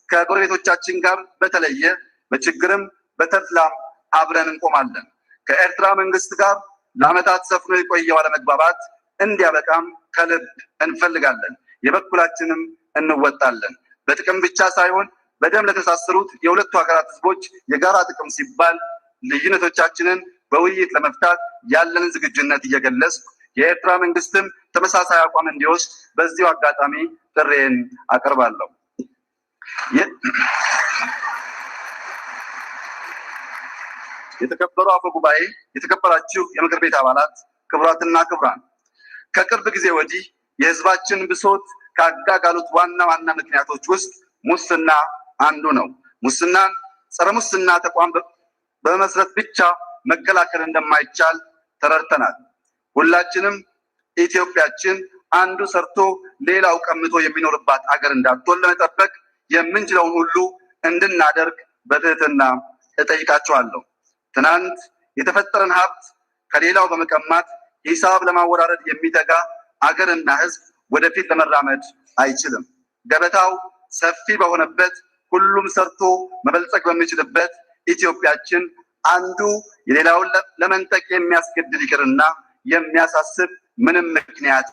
ከጎረቤቶቻችን ጋር በተለየ በችግርም በተድላም አብረን እንቆማለን። ከኤርትራ መንግስት ጋር ለዓመታት ሰፍኖ የቆየው አለመግባባት እንዲያበቃም ከልብ እንፈልጋለን። የበኩላችንም እንወጣለን። በጥቅም ብቻ ሳይሆን በደም ለተሳሰሩት የሁለቱ ሀገራት ህዝቦች የጋራ ጥቅም ሲባል ልዩነቶቻችንን በውይይት ለመፍታት ያለንን ዝግጁነት እየገለጽኩ የኤርትራ መንግስትም ተመሳሳይ አቋም እንዲወስድ በዚሁ አጋጣሚ ጥሬን አቀርባለሁ። የተከበሩ አፈ ጉባኤ፣ የተከበራችሁ የምክር ቤት አባላት፣ ክቡራትና ክቡራን፣ ከቅርብ ጊዜ ወዲህ የህዝባችን ብሶት ካጋጋሉት ዋና ዋና ምክንያቶች ውስጥ ሙስና አንዱ ነው። ሙስናን ጸረ ሙስና ተቋም በመመስረት ብቻ መከላከል እንደማይቻል ተረድተናል። ሁላችንም ኢትዮጵያችን አንዱ ሰርቶ ሌላው ቀምቶ የሚኖርባት አገር እንዳትሆን ለመጠበቅ የምንችለውን ሁሉ እንድናደርግ በትህትና እጠይቃችኋለሁ። ትናንት የተፈጠረን ሀብት ከሌላው በመቀማት ሂሳብ ለማወራረድ የሚተጋ አገርና ህዝብ ወደፊት ለመራመድ አይችልም። ገበታው ሰፊ በሆነበት ሁሉም ሰርቶ መበልጸግ በሚችልበት ኢትዮጵያችን አንዱ የሌላውን ለመንጠቅ የሚያስገድድ ይቅርና የሚያሳስብ ምንም ምክንያት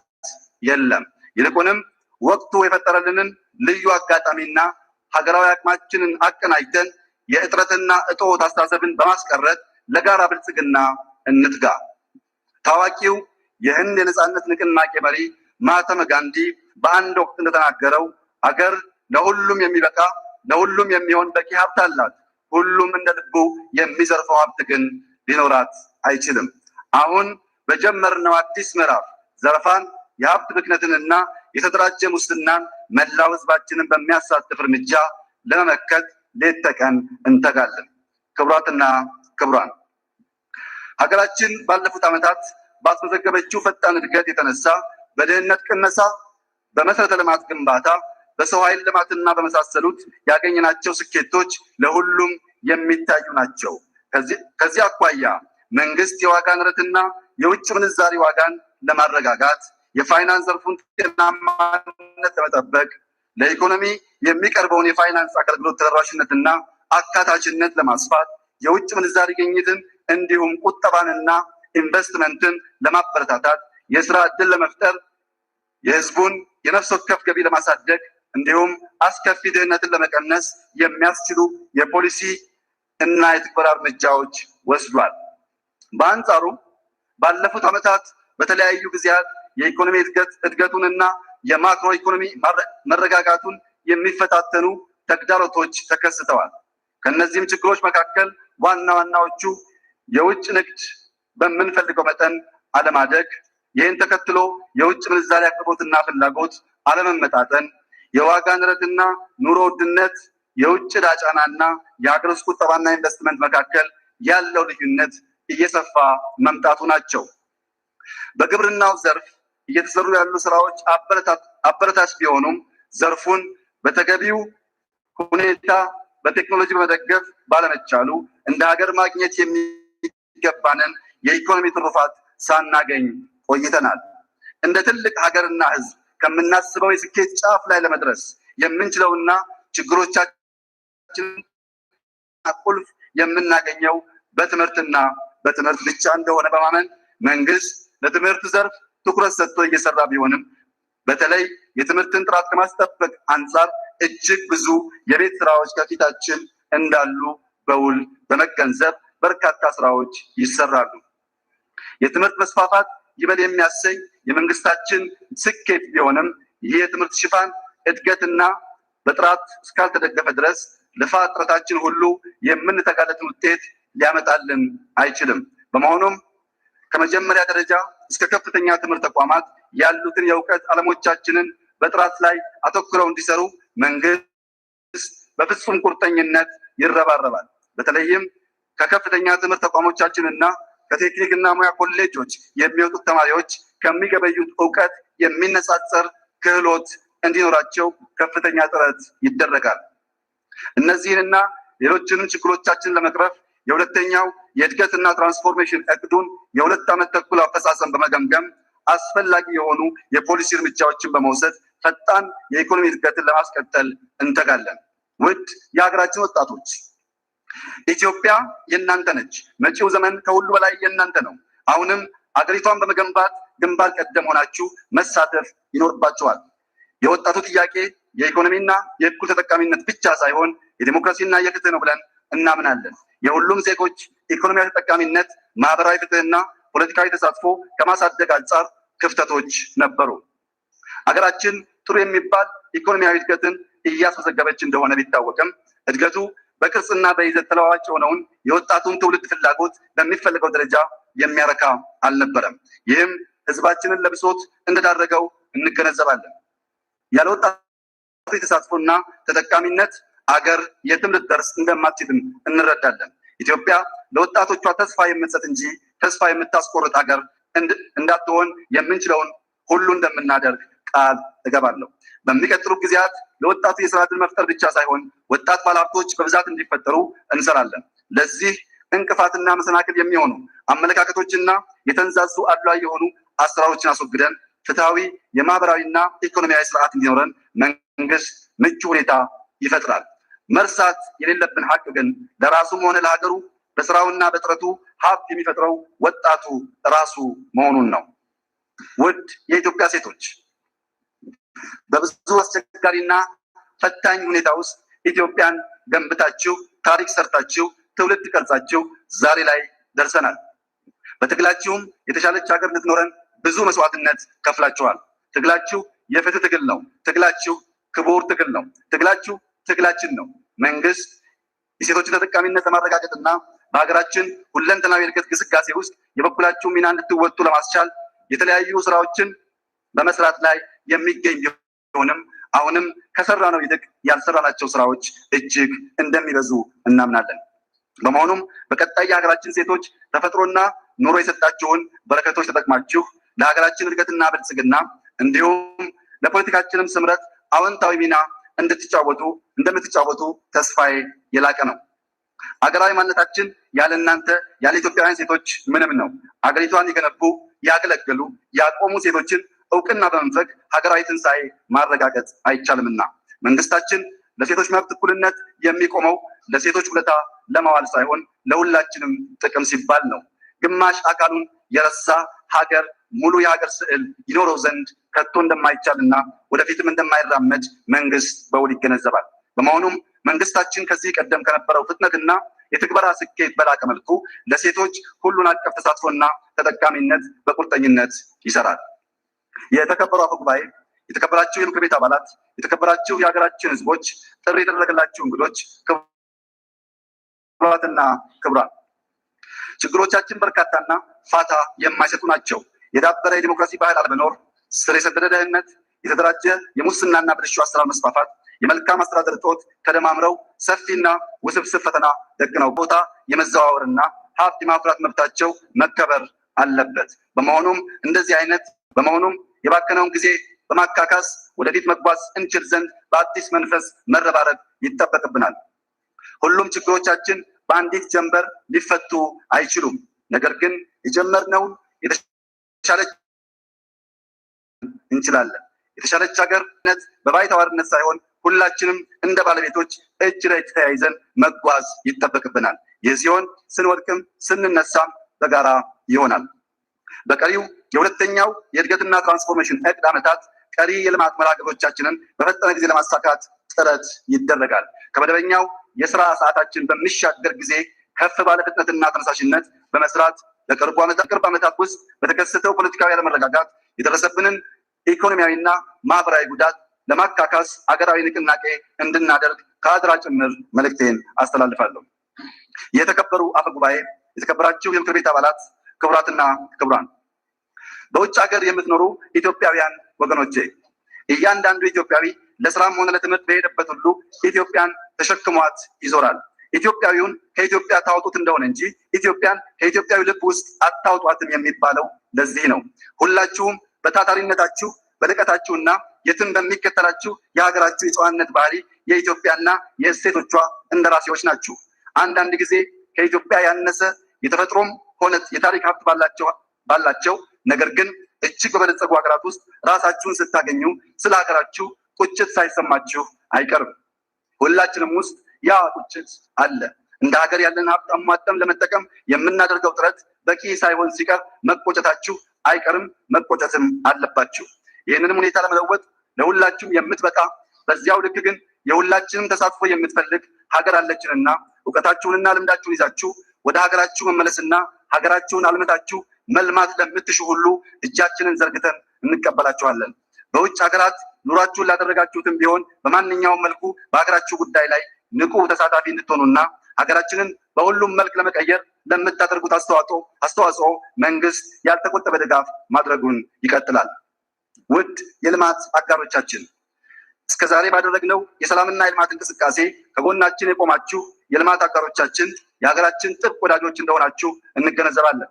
የለም። ይልቁንም ወቅቱ የፈጠረልንን ልዩ አጋጣሚና ሀገራዊ አቅማችንን አቀናጅተን የእጥረትና እጦት አስተሳሰብን በማስቀረት ለጋራ ብልጽግና እንትጋ። ታዋቂው የህንድ የነጻነት ንቅናቄ መሪ ማህተመ ጋንዲ በአንድ ወቅት እንደተናገረው አገር ለሁሉም የሚበቃ ለሁሉም የሚሆን በቂ ሀብት አላት። ሁሉም እንደ ልቡ የሚዘርፈው ሀብት ግን ሊኖራት አይችልም። አሁን በጀመርነው አዲስ ምዕራፍ ዘረፋን፣ የሀብት ብክነትንና የተደራጀ ሙስናን መላው ህዝባችንን በሚያሳትፍ እርምጃ ለመመከት ሌት ተቀን እንተጋለን። ክቡራትና ክቡራን፣ ሀገራችን ባለፉት ዓመታት ባስመዘገበችው ፈጣን እድገት የተነሳ በድህነት ቅነሳ፣ በመሰረተ ልማት ግንባታ፣ በሰው ኃይል ልማትና በመሳሰሉት ያገኘናቸው ስኬቶች ለሁሉም የሚታዩ ናቸው። ከዚህ አኳያ መንግስት የዋጋ ንረትና የውጭ ምንዛሪ ዋጋን ለማረጋጋት፣ የፋይናንስ ዘርፉን ጤናማነት ለመጠበቅ፣ ለኢኮኖሚ የሚቀርበውን የፋይናንስ አገልግሎት ተደራሽነትና አካታችነት ለማስፋት፣ የውጭ ምንዛሪ ግኝትን እንዲሁም ቁጠባንና ኢንቨስትመንትን ለማበረታታት፣ የስራ ዕድል ለመፍጠር፣ የህዝቡን የነፍስ ወከፍ ገቢ ለማሳደግ እንዲሁም አስከፊ ድህነትን ለመቀነስ የሚያስችሉ የፖሊሲ እና የትግበራ እርምጃዎች ወስዷል። በአንጻሩ ባለፉት ዓመታት በተለያዩ ጊዜያት የኢኮኖሚ እድገቱንና የማክሮ ኢኮኖሚ መረጋጋቱን የሚፈታተኑ ተግዳሮቶች ተከስተዋል። ከነዚህም ችግሮች መካከል ዋና ዋናዎቹ የውጭ ንግድ በምንፈልገው መጠን አለማደግ፣ ይህን ተከትሎ የውጭ ምንዛሪ አቅርቦትና ፍላጎት አለመመጣጠን፣ የዋጋ ንረትና ኑሮ ውድነት፣ የውጭ ዕዳ ጫናና የሀገር ውስጥ ቁጠባና ኢንቨስትመንት መካከል ያለው ልዩነት እየሰፋ መምጣቱ ናቸው። በግብርናው ዘርፍ እየተሰሩ ያሉ ስራዎች አበረታች ቢሆኑም ዘርፉን በተገቢው ሁኔታ በቴክኖሎጂ በመደገፍ ባለመቻሉ እንደ ሀገር ማግኘት የሚገባንን የኢኮኖሚ ትሩፋት ሳናገኝ ቆይተናል። እንደ ትልቅ ሀገርና ሕዝብ ከምናስበው የስኬት ጫፍ ላይ ለመድረስ የምንችለውና ችግሮቻችንን ቁልፍ የምናገኘው በትምህርትና በትምህርት ብቻ እንደሆነ በማመን መንግስት ለትምህርት ዘርፍ ትኩረት ሰጥቶ እየሰራ ቢሆንም በተለይ የትምህርትን ጥራት ከማስጠበቅ አንጻር እጅግ ብዙ የቤት ስራዎች ከፊታችን እንዳሉ በውል በመገንዘብ በርካታ ስራዎች ይሰራሉ። የትምህርት መስፋፋት ይበል የሚያሰኝ የመንግስታችን ስኬት ቢሆንም ይህ የትምህርት ሽፋን እድገትና በጥራት እስካልተደገፈ ድረስ ልፋት ጥረታችን ሁሉ የምንተጋለትን ውጤት ሊያመጣልን አይችልም። በመሆኑም ከመጀመሪያ ደረጃ እስከ ከፍተኛ ትምህርት ተቋማት ያሉትን የእውቀት ዓለሞቻችንን በጥራት ላይ አተኩረው እንዲሰሩ መንግስት በፍጹም ቁርጠኝነት ይረባረባል። በተለይም ከከፍተኛ ትምህርት ተቋሞቻችንና ከቴክኒክና ሙያ ኮሌጆች የሚወጡት ተማሪዎች ከሚገበዩት እውቀት የሚነጻጸር ክህሎት እንዲኖራቸው ከፍተኛ ጥረት ይደረጋል። እነዚህንና ሌሎችንም ችግሮቻችንን ለመቅረፍ የሁለተኛው የእድገትና ትራንስፎርሜሽን እቅዱን የ2 ዓመት ተኩል አፈጻጸም በመገምገም አስፈላጊ የሆኑ የፖሊሲ እርምጃዎችን በመውሰድ ፈጣን የኢኮኖሚ እድገትን ለማስቀጠል እንተጋለን። ውድ የሀገራችን ወጣቶች፣ ኢትዮጵያ የእናንተ ነች። መጪው ዘመን ከሁሉ በላይ የእናንተ ነው። አሁንም አገሪቷን በመገንባት ግንባር ቀደም ሆናችሁ መሳተፍ ይኖርባችኋል። የወጣቱ ጥያቄ የኢኮኖሚና የእኩል ተጠቃሚነት ብቻ ሳይሆን የዲሞክራሲና የፍትህ ነው ብለን እናምናለን። የሁሉም ዜጎች ኢኮኖሚያዊ ተጠቃሚነት፣ ማህበራዊ ፍትህና ፖለቲካዊ ተሳትፎ ከማሳደግ አንጻር ክፍተቶች ነበሩ። ሀገራችን ጥሩ የሚባል ኢኮኖሚያዊ እድገትን እያስመዘገበች እንደሆነ ቢታወቅም እድገቱ በቅርጽና በይዘት ተለዋዋጭ የሆነውን የወጣቱን ትውልድ ፍላጎት በሚፈልገው ደረጃ የሚያረካ አልነበረም። ይህም ህዝባችንን ለብሶት እንደዳረገው እንገነዘባለን። ያለ ወጣቶች ተሳትፎና ተጠቃሚነት አገር የትም ልትደርስ እንደማትችልም እንረዳለን። ኢትዮጵያ ለወጣቶቿ ተስፋ የምትሰጥ እንጂ ተስፋ የምታስቆርጥ ሀገር እንዳትሆን የምንችለውን ሁሉ እንደምናደርግ ቃል እገባለሁ። በሚቀጥሉት ጊዜያት ለወጣቱ የስራ ዕድል መፍጠር ብቻ ሳይሆን ወጣት ባለሀብቶች በብዛት እንዲፈጠሩ እንሰራለን። ለዚህ እንቅፋትና መሰናክል የሚሆኑ አመለካከቶችና የተንዛዙ አድሏዊ የሆኑ አሰራሮችን አስወግደን ፍትሃዊ የማህበራዊና ኢኮኖሚያዊ ስርዓት እንዲኖረን መንግስት ምቹ ሁኔታ ይፈጥራል። መርሳት የሌለብን ሀቅ ግን ለራሱም ሆነ ለሀገሩ በስራውና በጥረቱ ሀብት የሚፈጥረው ወጣቱ ራሱ መሆኑን ነው። ውድ የኢትዮጵያ ሴቶች፣ በብዙ አስቸጋሪና ፈታኝ ሁኔታ ውስጥ ኢትዮጵያን ገንብታችሁ ታሪክ ሰርታችሁ ትውልድ ቀርጻችሁ ዛሬ ላይ ደርሰናል። በትግላችሁም የተሻለች ሀገር ልትኖረን ብዙ መስዋዕትነት ከፍላችኋል። ትግላችሁ የፍትህ ትግል ነው። ትግላችሁ ክቡር ትግል ነው። ትግላችሁ ትግላችን ነው። መንግስት የሴቶችን ተጠቃሚነት ለማረጋገጥና በሀገራችን ሁለንተናዊ እድገት ግስጋሴ ውስጥ የበኩላችሁ ሚና እንድትወጡ ለማስቻል የተለያዩ ስራዎችን በመስራት ላይ የሚገኝ ቢሆንም አሁንም ከሰራነው ይልቅ ያልሰራናቸው ስራዎች እጅግ እንደሚበዙ እናምናለን። በመሆኑም በቀጣይ የሀገራችን ሴቶች ተፈጥሮና ኑሮ የሰጣችሁን በረከቶች ተጠቅማችሁ ለሀገራችን እድገትና ብልጽግና እንዲሁም ለፖለቲካችንም ስምረት አዎንታዊ ሚና እንደምትጫወቱ ተስፋዬ የላቀ ነው። አገራዊ ማንነታችን ያለ እናንተ ያለ ኢትዮጵያውያን ሴቶች ምንም ነው። አገሪቷን የገነቡ ያገለገሉ፣ ያቆሙ ሴቶችን እውቅና በመንፈግ ሀገራዊ ትንሣኤ ማረጋገጥ አይቻልምና መንግስታችን ለሴቶች መብት እኩልነት የሚቆመው ለሴቶች ውለታ ለማዋል ሳይሆን ለሁላችንም ጥቅም ሲባል ነው። ግማሽ አካሉን የረሳ ሀገር ሙሉ የሀገር ስዕል ይኖረው ዘንድ ከቶ እንደማይቻልና ወደፊትም እንደማይራመድ መንግስት በውል ይገነዘባል። በመሆኑም መንግስታችን ከዚህ ቀደም ከነበረው ፍጥነትና የትግበራ ስኬት በላቀ መልኩ ለሴቶች ሁሉን አቀፍ ተሳትፎና ተጠቃሚነት በቁርጠኝነት ይሰራል። የተከበሩ አፈ ጉባኤ፣ የተከበራችሁ የምክር ቤት አባላት፣ የተከበራችሁ የሀገራችን ህዝቦች፣ ጥሪ የተደረገላችሁ እንግዶች፣ ክቡራትና ክቡራን፣ ችግሮቻችን በርካታና ፋታ የማይሰጡ ናቸው። የዳበረ የዲሞክራሲ ባህል አለመኖር፣ ስር የሰደደ ድህነት፣ የተደራጀ የሙስናና ብልሹ አሰራር መስፋፋት፣ የመልካም አስተዳደር እጦት ተደማምረው ሰፊና ውስብስብ ፈተና ደግነው ቦታ የመዘዋወርና ሀብት የማፍራት መብታቸው መከበር አለበት። በመሆኑም የባከነውን ጊዜ በማካካስ ወደፊት መጓዝ እንችል ዘንድ በአዲስ መንፈስ መረባረብ ይጠበቅብናል። ሁሉም ችግሮቻችን በአንዲት ጀንበር ሊፈቱ አይችሉም። ነገር ግን የጀመርነውን የተሻለች እንችላለን። የተሻለች ሀገርነት በባይተዋርነት ሳይሆን ሁላችንም እንደ ባለቤቶች እጅ ለእጅ ተያይዘን መጓዝ ይጠበቅብናል። ይህ ሲሆን ስንወድቅም ስንነሳም በጋራ ይሆናል። በቀሪው የሁለተኛው የእድገትና ትራንስፎርሜሽን እቅድ ዓመታት ቀሪ የልማት መርሃ ግብሮቻችንን በፈጠነ ጊዜ ለማሳካት ጥረት ይደረጋል። ከመደበኛው የስራ ሰዓታችን በሚሻገር ጊዜ ከፍ ባለ ፍጥነትና ተነሳሽነት በመስራት በቅርብ ዓመታት ውስጥ በተከሰተው ፖለቲካዊ አለመረጋጋት የደረሰብንን ኢኮኖሚያዊና ማህበራዊ ጉዳት ለማካካስ አገራዊ ንቅናቄ እንድናደርግ ከአደራ ጭምር መልእክቴን አስተላልፋለሁ። የተከበሩ አፈ ጉባኤ፣ የተከበራችሁ የምክር ቤት አባላት፣ ክቡራትና ክቡራን፣ በውጭ ሀገር የምትኖሩ ኢትዮጵያውያን ወገኖቼ፣ እያንዳንዱ ኢትዮጵያዊ ለስራም ሆነ ለትምህርት በሄደበት ሁሉ ኢትዮጵያን ተሸክሟት ይዞራል። ኢትዮጵያዊውን ከኢትዮጵያ ታወጡት እንደሆነ እንጂ ኢትዮጵያን ከኢትዮጵያዊ ልብ ውስጥ አታውጧትም የሚባለው ለዚህ ነው ሁላችሁም በታታሪነታችሁ በልቀታችሁና የትም በሚከተላችሁ የሀገራችሁ የጨዋነት ባህሪ የኢትዮጵያና የእሴቶቿ እንደራሴዎች ናችሁ። አንዳንድ ጊዜ ከኢትዮጵያ ያነሰ የተፈጥሮም ሆነ የታሪክ ሀብት ባላቸው ነገር ግን እጅግ በበለጸጉ ሀገራት ውስጥ ራሳችሁን ስታገኙ ስለ ሀገራችሁ ቁጭት ሳይሰማችሁ አይቀርም። ሁላችንም ውስጥ ያ ቁጭት አለ። እንደ ሀገር ያለን ሀብት አሟጠን ለመጠቀም የምናደርገው ጥረት በቂ ሳይሆን ሲቀር መቆጨታችሁ አይቀርም፣ መቆጨትም አለባችሁ። ይህንንም ሁኔታ ለመለወጥ ለሁላችሁም የምትበቃ በዚያው ልክ ግን የሁላችንም ተሳትፎ የምትፈልግ ሀገር አለችንና እውቀታችሁንና ልምዳችሁን ይዛችሁ ወደ ሀገራችሁ መመለስና ሀገራችሁን አልምታችሁ መልማት ለምትሹ ሁሉ እጃችንን ዘርግተን እንቀበላችኋለን። በውጭ ሀገራት ኑሯችሁን ላደረጋችሁትም ቢሆን በማንኛውም መልኩ በሀገራችሁ ጉዳይ ላይ ንቁ ተሳታፊ እንድትሆኑና ሀገራችንን በሁሉም መልክ ለመቀየር ለምታደርጉት አስተዋጽኦ መንግስት ያልተቆጠበ ድጋፍ ማድረጉን ይቀጥላል። ውድ የልማት አጋሮቻችን እስከዛሬ ባደረግነው የሰላምና የልማት እንቅስቃሴ ከጎናችን የቆማችሁ የልማት አጋሮቻችን የሀገራችን ጥብቅ ወዳጆች እንደሆናችሁ እንገነዘባለን።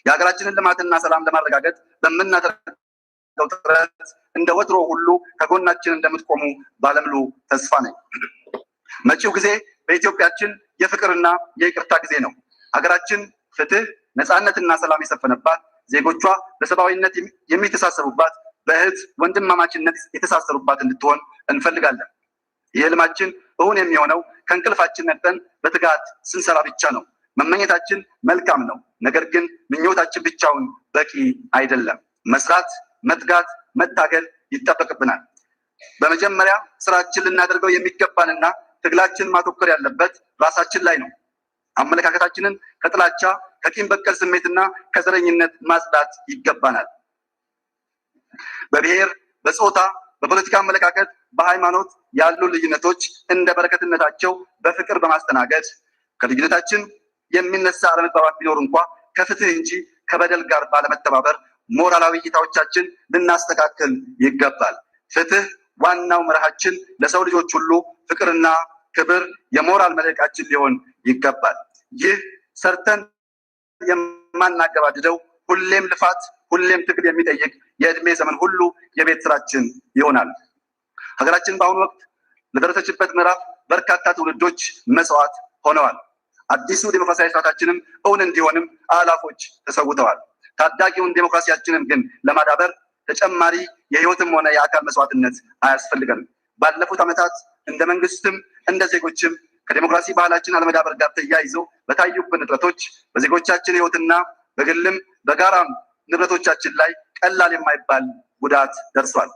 የሀገራችንን ልማትና ሰላም ለማረጋገጥ በምናደርገው ጥረት እንደ ወትሮ ሁሉ ከጎናችን እንደምትቆሙ ባለሙሉ ተስፋ ነኝ። መጪው ጊዜ በኢትዮጵያችን የፍቅርና የይቅርታ ጊዜ ነው። ሀገራችን ፍትህ፣ ነፃነትና ሰላም የሰፈነባት፣ ዜጎቿ በሰብአዊነት የሚተሳሰሩባት፣ በእህት ወንድማማችነት የተሳሰሩባት እንድትሆን እንፈልጋለን። ይህ ህልማችን እውን የሚሆነው ከእንቅልፋችን ነቅተን በትጋት ስንሰራ ብቻ ነው። መመኘታችን መልካም ነው፣ ነገር ግን ምኞታችን ብቻውን በቂ አይደለም። መስራት፣ መትጋት፣ መታገል ይጠበቅብናል። በመጀመሪያ ስራችን ልናደርገው የሚገባንና ትግላችን ማተኮር ያለበት ራሳችን ላይ ነው። አመለካከታችንን ከጥላቻ ከቂም በቀል ስሜትና ከዘረኝነት ማጽዳት ይገባናል። በብሔር፣ በጾታ፣ በፖለቲካ አመለካከት፣ በሃይማኖት ያሉ ልዩነቶች እንደ በረከትነታቸው በፍቅር በማስተናገድ ከልዩነታችን የሚነሳ አለመግባባት ቢኖር እንኳ ከፍትህ እንጂ ከበደል ጋር ባለመተባበር ሞራላዊ እይታዎቻችን ልናስተካክል ይገባል። ፍትህ ዋናው መርሃችን፣ ለሰው ልጆች ሁሉ ፍቅርና ክብር የሞራል መልህቃችን ሊሆን ይገባል። ይህ ሰርተን የማናገባድደው ሁሌም ልፋት፣ ሁሌም ትግል የሚጠይቅ የእድሜ ዘመን ሁሉ የቤት ስራችን ይሆናል። ሀገራችን በአሁኑ ወቅት ለደረሰችበት ምዕራፍ በርካታ ትውልዶች መስዋዕት ሆነዋል። አዲሱ ዴሞክራሲያዊ ስርዓታችንም እውን እንዲሆንም አላፎች ተሰውተዋል። ታዳጊውን ዴሞክራሲያችንን ግን ለማዳበር ተጨማሪ የህይወትም ሆነ የአካል መስዋዕትነት አያስፈልገንም። ባለፉት ዓመታት እንደ መንግስትም እንደ ዜጎችም ከዴሞክራሲ ባህላችን አለመዳበር ጋር ተያይዘው በታዩብን እጥረቶች በዜጎቻችን ህይወትና በግልም በጋራም ንብረቶቻችን ላይ ቀላል የማይባል ጉዳት ደርሷል።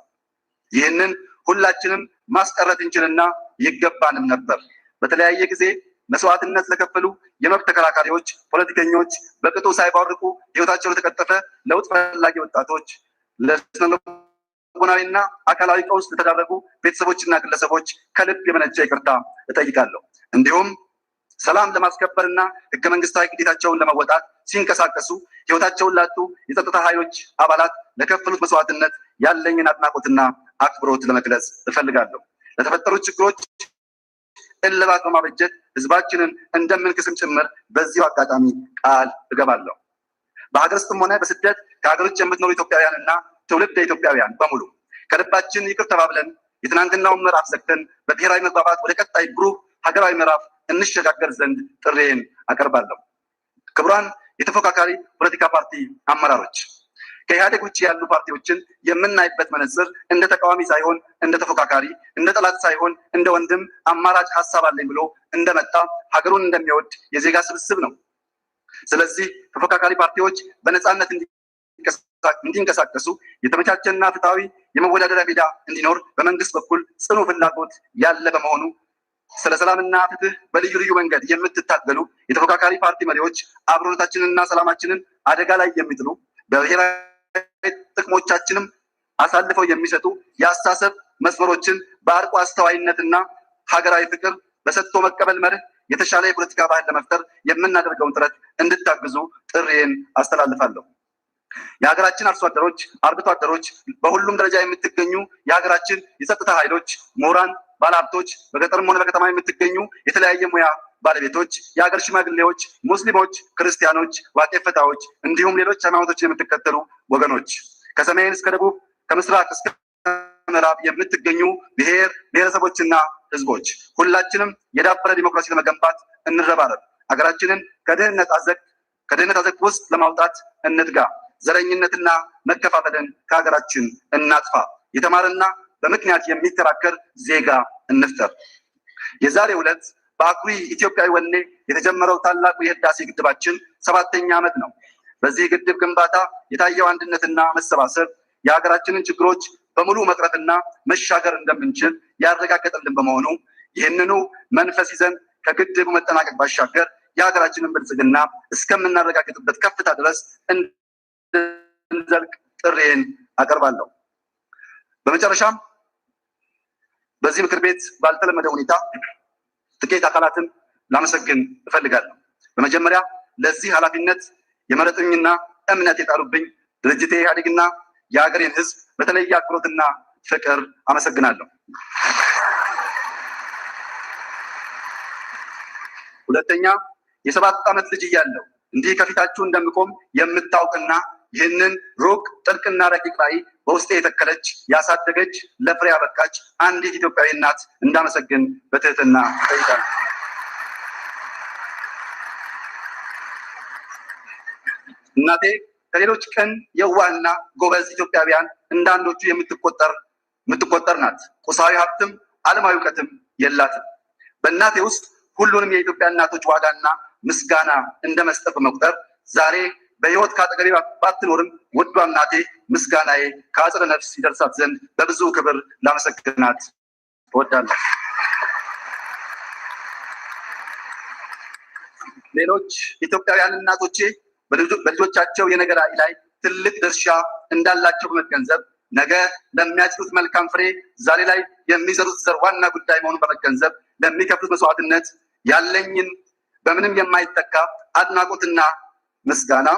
ይህንን ሁላችንም ማስቀረት እንችልና ይገባንም ነበር። በተለያየ ጊዜ መስዋዕትነት ለከፈሉ የመብት ተከራካሪዎች፣ ፖለቲከኞች፣ በቅጡ ሳይባርቁ ህይወታቸው ለተቀጠፈ ለውጥ ፈላጊ ወጣቶች፣ ለስነልቦናዊና አካላዊ ቀውስ ለተዳረጉ ቤተሰቦችና ግለሰቦች ከልብ የመነጨ ይቅርታ እጠይቃለሁ። እንዲሁም ሰላም ለማስከበርና ህገ መንግስታዊ ግዴታቸውን ለመወጣት ሲንቀሳቀሱ ህይወታቸውን ላጡ የጸጥታ ኃይሎች አባላት ለከፈሉት መስዋዕትነት ያለኝን አድናቆትና አክብሮት ለመግለጽ እፈልጋለሁ። ለተፈጠሩ ችግሮች እልባት በማበጀት ህዝባችንን እንደምንክስም ጭምር በዚሁ አጋጣሚ ቃል እገባለሁ። በሀገር ውስጥም ሆነ በስደት ከሀገር ውጭ የምትኖሩ ኢትዮጵያውያንና ትውልደ ኢትዮጵያውያን በሙሉ ከልባችን ይቅር ተባብለን የትናንትናውን ምዕራፍ ዘግተን በብሔራዊ መግባባት ወደ ቀጣይ ብሩህ ሀገራዊ ምዕራፍ እንሸጋገር ዘንድ ጥሬን አቀርባለሁ። ክቡራን የተፎካካሪ ፖለቲካ ፓርቲ አመራሮች፣ ከኢህአዴግ ውጭ ያሉ ፓርቲዎችን የምናይበት መነጽር እንደ ተቃዋሚ ሳይሆን እንደ ተፎካካሪ፣ እንደ ጠላት ሳይሆን እንደ ወንድም አማራጭ ሀሳብ አለኝ ብሎ እንደመጣ ሀገሩን እንደሚወድ የዜጋ ስብስብ ነው። ስለዚህ ተፎካካሪ ፓርቲዎች በነፃነት እንዲንቀሳቀሱ የተመቻቸና ፍትሐዊ የመወዳደሪያ ሜዳ እንዲኖር በመንግስት በኩል ጽኑ ፍላጎት ያለ በመሆኑ ስለ ሰላምና ፍትህ በልዩ ልዩ መንገድ የምትታገሉ የተፎካካሪ ፓርቲ መሪዎች አብሮነታችንንና ሰላማችንን አደጋ ላይ የሚጥሉ በብሔራዊ ጥቅሞቻችንም አሳልፈው የሚሰጡ የአስተሳሰብ መስመሮችን በአርቆ አስተዋይነትና ሀገራዊ ፍቅር በሰጥቶ መቀበል መርህ የተሻለ የፖለቲካ ባህል ለመፍጠር የምናደርገውን ጥረት እንድታግዙ ጥሪዬን አስተላልፋለሁ። የሀገራችን አርሶ አደሮች፣ አርብቶ አደሮች፣ በሁሉም ደረጃ የምትገኙ የሀገራችን የጸጥታ ኃይሎች፣ ምሁራን፣ ባለሀብቶች፣ በገጠርም ሆነ በከተማ የምትገኙ የተለያየ ሙያ ባለቤቶች፣ የሀገር ሽማግሌዎች፣ ሙስሊሞች፣ ክርስቲያኖች፣ ዋቄፈታዎች እንዲሁም ሌሎች ሃይማኖቶችን የምትከተሉ ወገኖች፣ ከሰሜን እስከ ደቡብ ከምስራቅ እስከ ምዕራብ የምትገኙ ብሔር ብሔረሰቦችና ህዝቦች ሁላችንም የዳበረ ዲሞክራሲ ለመገንባት እንረባረብ። ሀገራችንን ከድህነት አዘቅት ውስጥ ለማውጣት እንትጋ። ዘረኝነትና መከፋፈልን ከሀገራችን እናጥፋ። የተማረና በምክንያት የሚከራከር ዜጋ እንፍጠር። የዛሬው ዕለት በአኩሪ ኢትዮጵያዊ ወኔ የተጀመረው ታላቁ የህዳሴ ግድባችን 7ኛ ዓመት ነው። በዚህ ግድብ ግንባታ የታየው አንድነትና መሰባሰብ የሀገራችንን ችግሮች በሙሉ መቅረፍና መሻገር እንደምንችል ያረጋገጠልን በመሆኑ ይህንኑ መንፈስ ይዘን ከግድቡ መጠናቀቅ ባሻገር የሀገራችንን ብልጽግና እስከምናረጋግጥበት ከፍታ ድረስ እንድንዘልቅ ጥሬን አቀርባለሁ። በመጨረሻም በዚህ ምክር ቤት ባልተለመደ ሁኔታ ጥቂት አካላትን ላመሰግን እፈልጋለሁ። በመጀመሪያ ለዚህ ኃላፊነት የመረጡኝና እምነት የጣሉብኝ ድርጅቴ ኢህአዴግና የሀገሬን ህዝብ በተለየ አክብሮትና ፍቅር አመሰግናለሁ። ሁለተኛ የ7 ዓመት ልጅ እያለሁ እንዲህ ከፊታችሁ እንደምቆም የምታውቅና ይህንን ሩቅ ጥልቅና ረቂቅ ራዕይ በውስጤ የተከለች ያሳደገች ለፍሬ ያበቃች አንዲት ኢትዮጵያዊ እናት እንዳመሰግን በትህትና እጠይቃለሁ። እናቴ ከሌሎች ቅን የዋህና ጎበዝ ኢትዮጵያውያን እንዳንዶቹ የምትቆጠር ናት። ቁሳዊ ሀብትም ዓለማዊ እውቀትም የላትም። በእናቴ ውስጥ ሁሉንም የኢትዮጵያ እናቶች ዋጋና ምስጋና እንደ መስጠት በመቁጠር ዛሬ በህይወት ከአጠገቤ ባትኖርም ውዷ እናቴ ምስጋናዬ ከአጽረ ነፍስ ይደርሳት ዘንድ በብዙ ክብር ላመሰግናት እወዳለሁ። ሌሎች ኢትዮጵያውያን እናቶቼ በልጆቻቸው የነገ ራዕይ ላይ ትልቅ ድርሻ እንዳላቸው በመገንዘብ ነገ ለሚያጭዱት መልካም ፍሬ ዛሬ ላይ የሚዘሩት ዘር ዋና ጉዳይ መሆኑን በመገንዘብ ለሚከፍሉት መስዋዕትነት ያለኝን በምንም የማይተካ አድናቆትና ምስጋና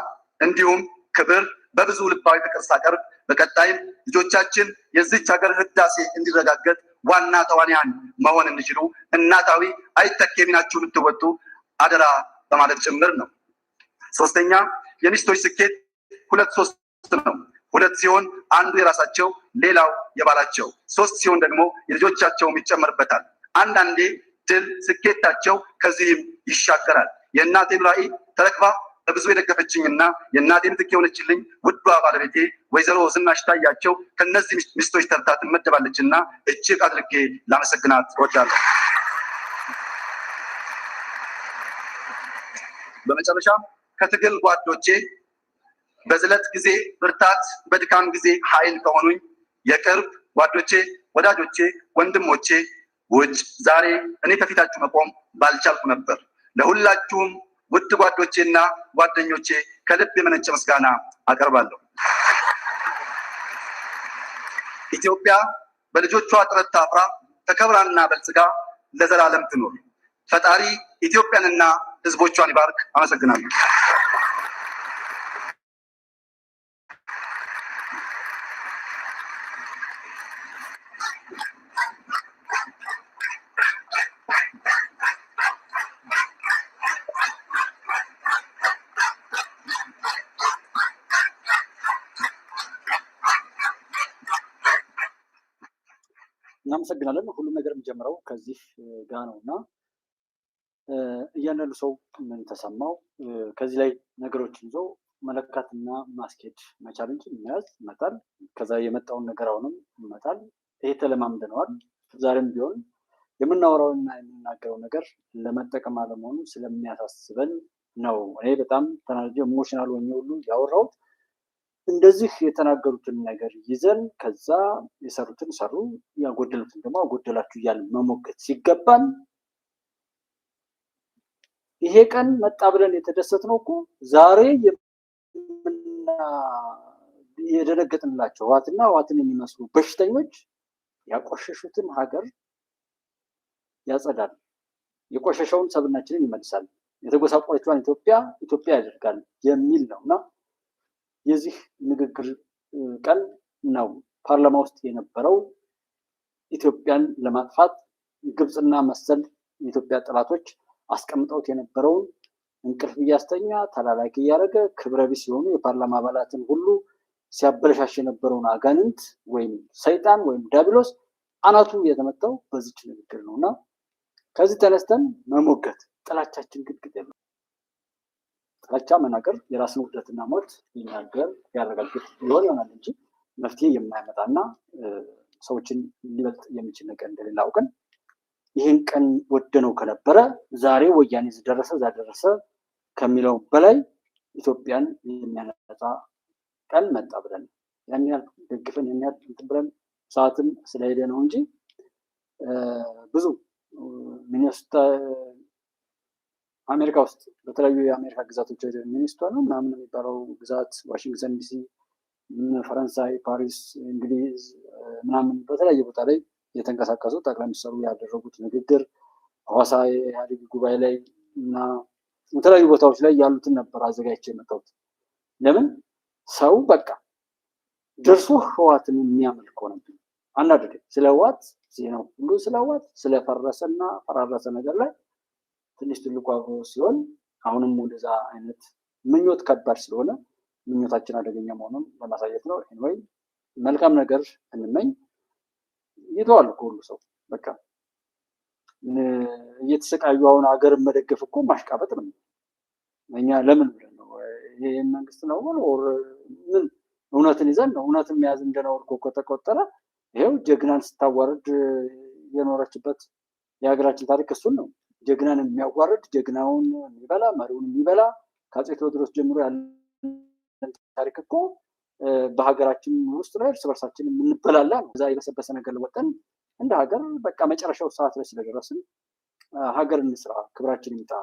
እንዲሁም ክብር በብዙ ልባዊ ፍቅር ሳቀርብ በቀጣይም ልጆቻችን የዚች ሀገር ህዳሴ እንዲረጋገጥ ዋና ተዋንያን መሆን እንዲችሉ እናታዊ አይተኬ ሚናችሁን እንድትወጡ አደራ በማለት ጭምር ነው። ሶስተኛ የሚስቶች ስኬት 2 ነው። 2 ሲሆን አንዱ የራሳቸው ሌላው የባላቸው፣ 3 ሲሆን ደግሞ የልጆቻቸውም ይጨመርበታል። አንዳንዴ ድል ስኬታቸው ከዚህም ይሻገራል። የእናቴን ራዕይ ተረክባ በብዙ የደገፈችኝና የእናቴ ምትክ የሆነችልኝ ውዷ ባለቤቴ ወይዘሮ ዝናሽ ታያቸው ከነዚህ ሚስቶች ተርታ ትመደባለችና እጅግ አድርጌ ላመሰግናት እወዳለሁ። በመጨረሻ ከትግል ጓዶቼ በዝለት ጊዜ ብርታት፣ በድካም ጊዜ ኃይል ከሆኑኝ የቅርብ ጓዶቼ፣ ወዳጆቼ፣ ወንድሞቼ ውጭ ዛሬ እኔ ከፊታችሁ መቆም ባልቻልኩ ነበር። ለሁላችሁም ውድ ጓዶቼና ጓደኞቼ ከልብ የመነጨ ምስጋና አቀርባለሁ። ኢትዮጵያ በልጆቿ ጥረት ታፍራ ተከብራና በልጽጋ ለዘላለም ትኖር። ፈጣሪ ኢትዮጵያንና ሕዝቦቿን ይባርክ። አመሰግናለሁ። እናመሰግናለን። ሁሉም ነገር የሚጀምረው ከዚህ ጋር ነው እና እያንዳንዱ ሰው ምን ተሰማው ከዚህ ላይ ነገሮችን ይዞ መለካትና ማስኬድ መቻል እንጂ መያዝ ይመጣል። ከዛ የመጣውን ነገር አሁንም ይመጣል። ይሄ ተለማምደነዋል። ዛሬም ቢሆን የምናወራውና የምናገረው ነገር ለመጠቀም አለመሆኑ ስለሚያሳስበን ነው። እኔ በጣም ተናድጄ ኢሞሽናል ሆኜ ሁሉ ያወራሁት እንደዚህ የተናገሩትን ነገር ይዘን ከዛ የሰሩትን ሰሩ ያጎደሉትን ደግሞ አጎደላችሁ እያልን መሞገት ሲገባን ይሄ ቀን መጣ ብለን የተደሰትነው እኮ ዛሬ የደነገጥንላቸው ህወሓትን የሚመስሉ በሽተኞች ያቆሸሹትን ሀገር ያጸዳል፣ የቆሸሸውን ሰብናችንን ይመልሳል፣ የተጎሳቆለችዋን ኢትዮጵያ ያደርጋል የሚል ነው እና የዚህ ንግግር ቀን ነው። ፓርላማ ውስጥ የነበረው ኢትዮጵያን ለማጥፋት ግብፅና መሰል የኢትዮጵያ ጠላቶች አስቀምጠውት የነበረውን እንቅልፍ እያስተኛ ተላላኪ እያደረገ ክብረ ቢስ የሆኑ የፓርላማ አባላትን ሁሉ ሲያበለሻሽ የነበረውን አጋንንት ወይም ሰይጣን ወይም ዲያብሎስ አናቱ የተመታው በዚች ንግግር ነውና ከዚህ ተነስተን መሞገት ጥላቻችን ግድግድ የለም። ጥላቻ መናገር የራስን ውርደትና ሞት ይናገር ያረጋግጥ ይሆናል እንጂ መፍትሄ የማያመጣና ሰዎችን ሊበልጥ የሚችል ነገር እንደሌለ አውቀን ይህን ቀን ወደነው ከነበረ ዛሬ ወያኔ ደረሰ ዛደረሰ ከሚለው በላይ ኢትዮጵያን የሚያነጻ ቀን መጣ ብለን ያን ያህል ደግፈን ያን ያህል እንትን ብለን ሰዓትም ስለሄደ ነው እንጂ ብዙ ሚኒስታ አሜሪካ ውስጥ በተለያዩ የአሜሪካ ግዛቶች ሚኒስትር ነው ምናምን የሚባለው ግዛት ዋሽንግተን ዲሲ፣ ፈረንሳይ፣ ፓሪስ፣ እንግሊዝ ምናምን በተለያየ ቦታ ላይ የተንቀሳቀሱ ጠቅላይ ሚኒስትሩ ያደረጉት ንግግር ሐዋሳ የኢህአዴግ ጉባኤ ላይ እና የተለያዩ ቦታዎች ላይ ያሉትን ነበር አዘጋጅቼ የመጣሁት። ለምን ሰው በቃ ደርሶ ህወሓትን የሚያመልክ ሆነ። አናደደ። ስለ ህወሓት ዜናው ሁሉ ስለ ህወሓት ስለፈረሰና ፈራረሰ ነገር ላይ ትንሽ ትልቁ አብሮ ሲሆን አሁንም ወደዛ አይነት ምኞት ከባድ ስለሆነ ምኞታችን አደገኛ መሆኑን ለማሳየት ነው። ኤኒዌይ መልካም ነገር እንመኝ። ይተዋል እኮ ሁሉ ሰው በቃ እየተሰቃዩ አሁን ሀገርን መደገፍ እኮ ማሽቃበጥ ነው። እኛ ለምን ብለን ነው ይሄ መንግስት ነው ወር ምን እውነትን ይዘን ነው እውነትን መያዝ እንደነው እኮ ከተቆጠረ ይሄው ጀግናን ስታዋርድ የኖረችበት የሀገራችን ታሪክ እሱን ነው። ጀግናን የሚያዋርድ ጀግናውን የሚበላ መሪውን የሚበላ ከአፄ ቴዎድሮስ ጀምሮ ያለ ታሪክ እኮ በሀገራችን ውስጥ ላይ እርስ በርሳችን የምንበላላ ነው። እዛ የበሰበሰ ነገር ወጠን እንደ ሀገር በቃ መጨረሻው ሰዓት ላይ ስለደረስን ሀገር እንስራ፣ ክብራችን ይምጣ።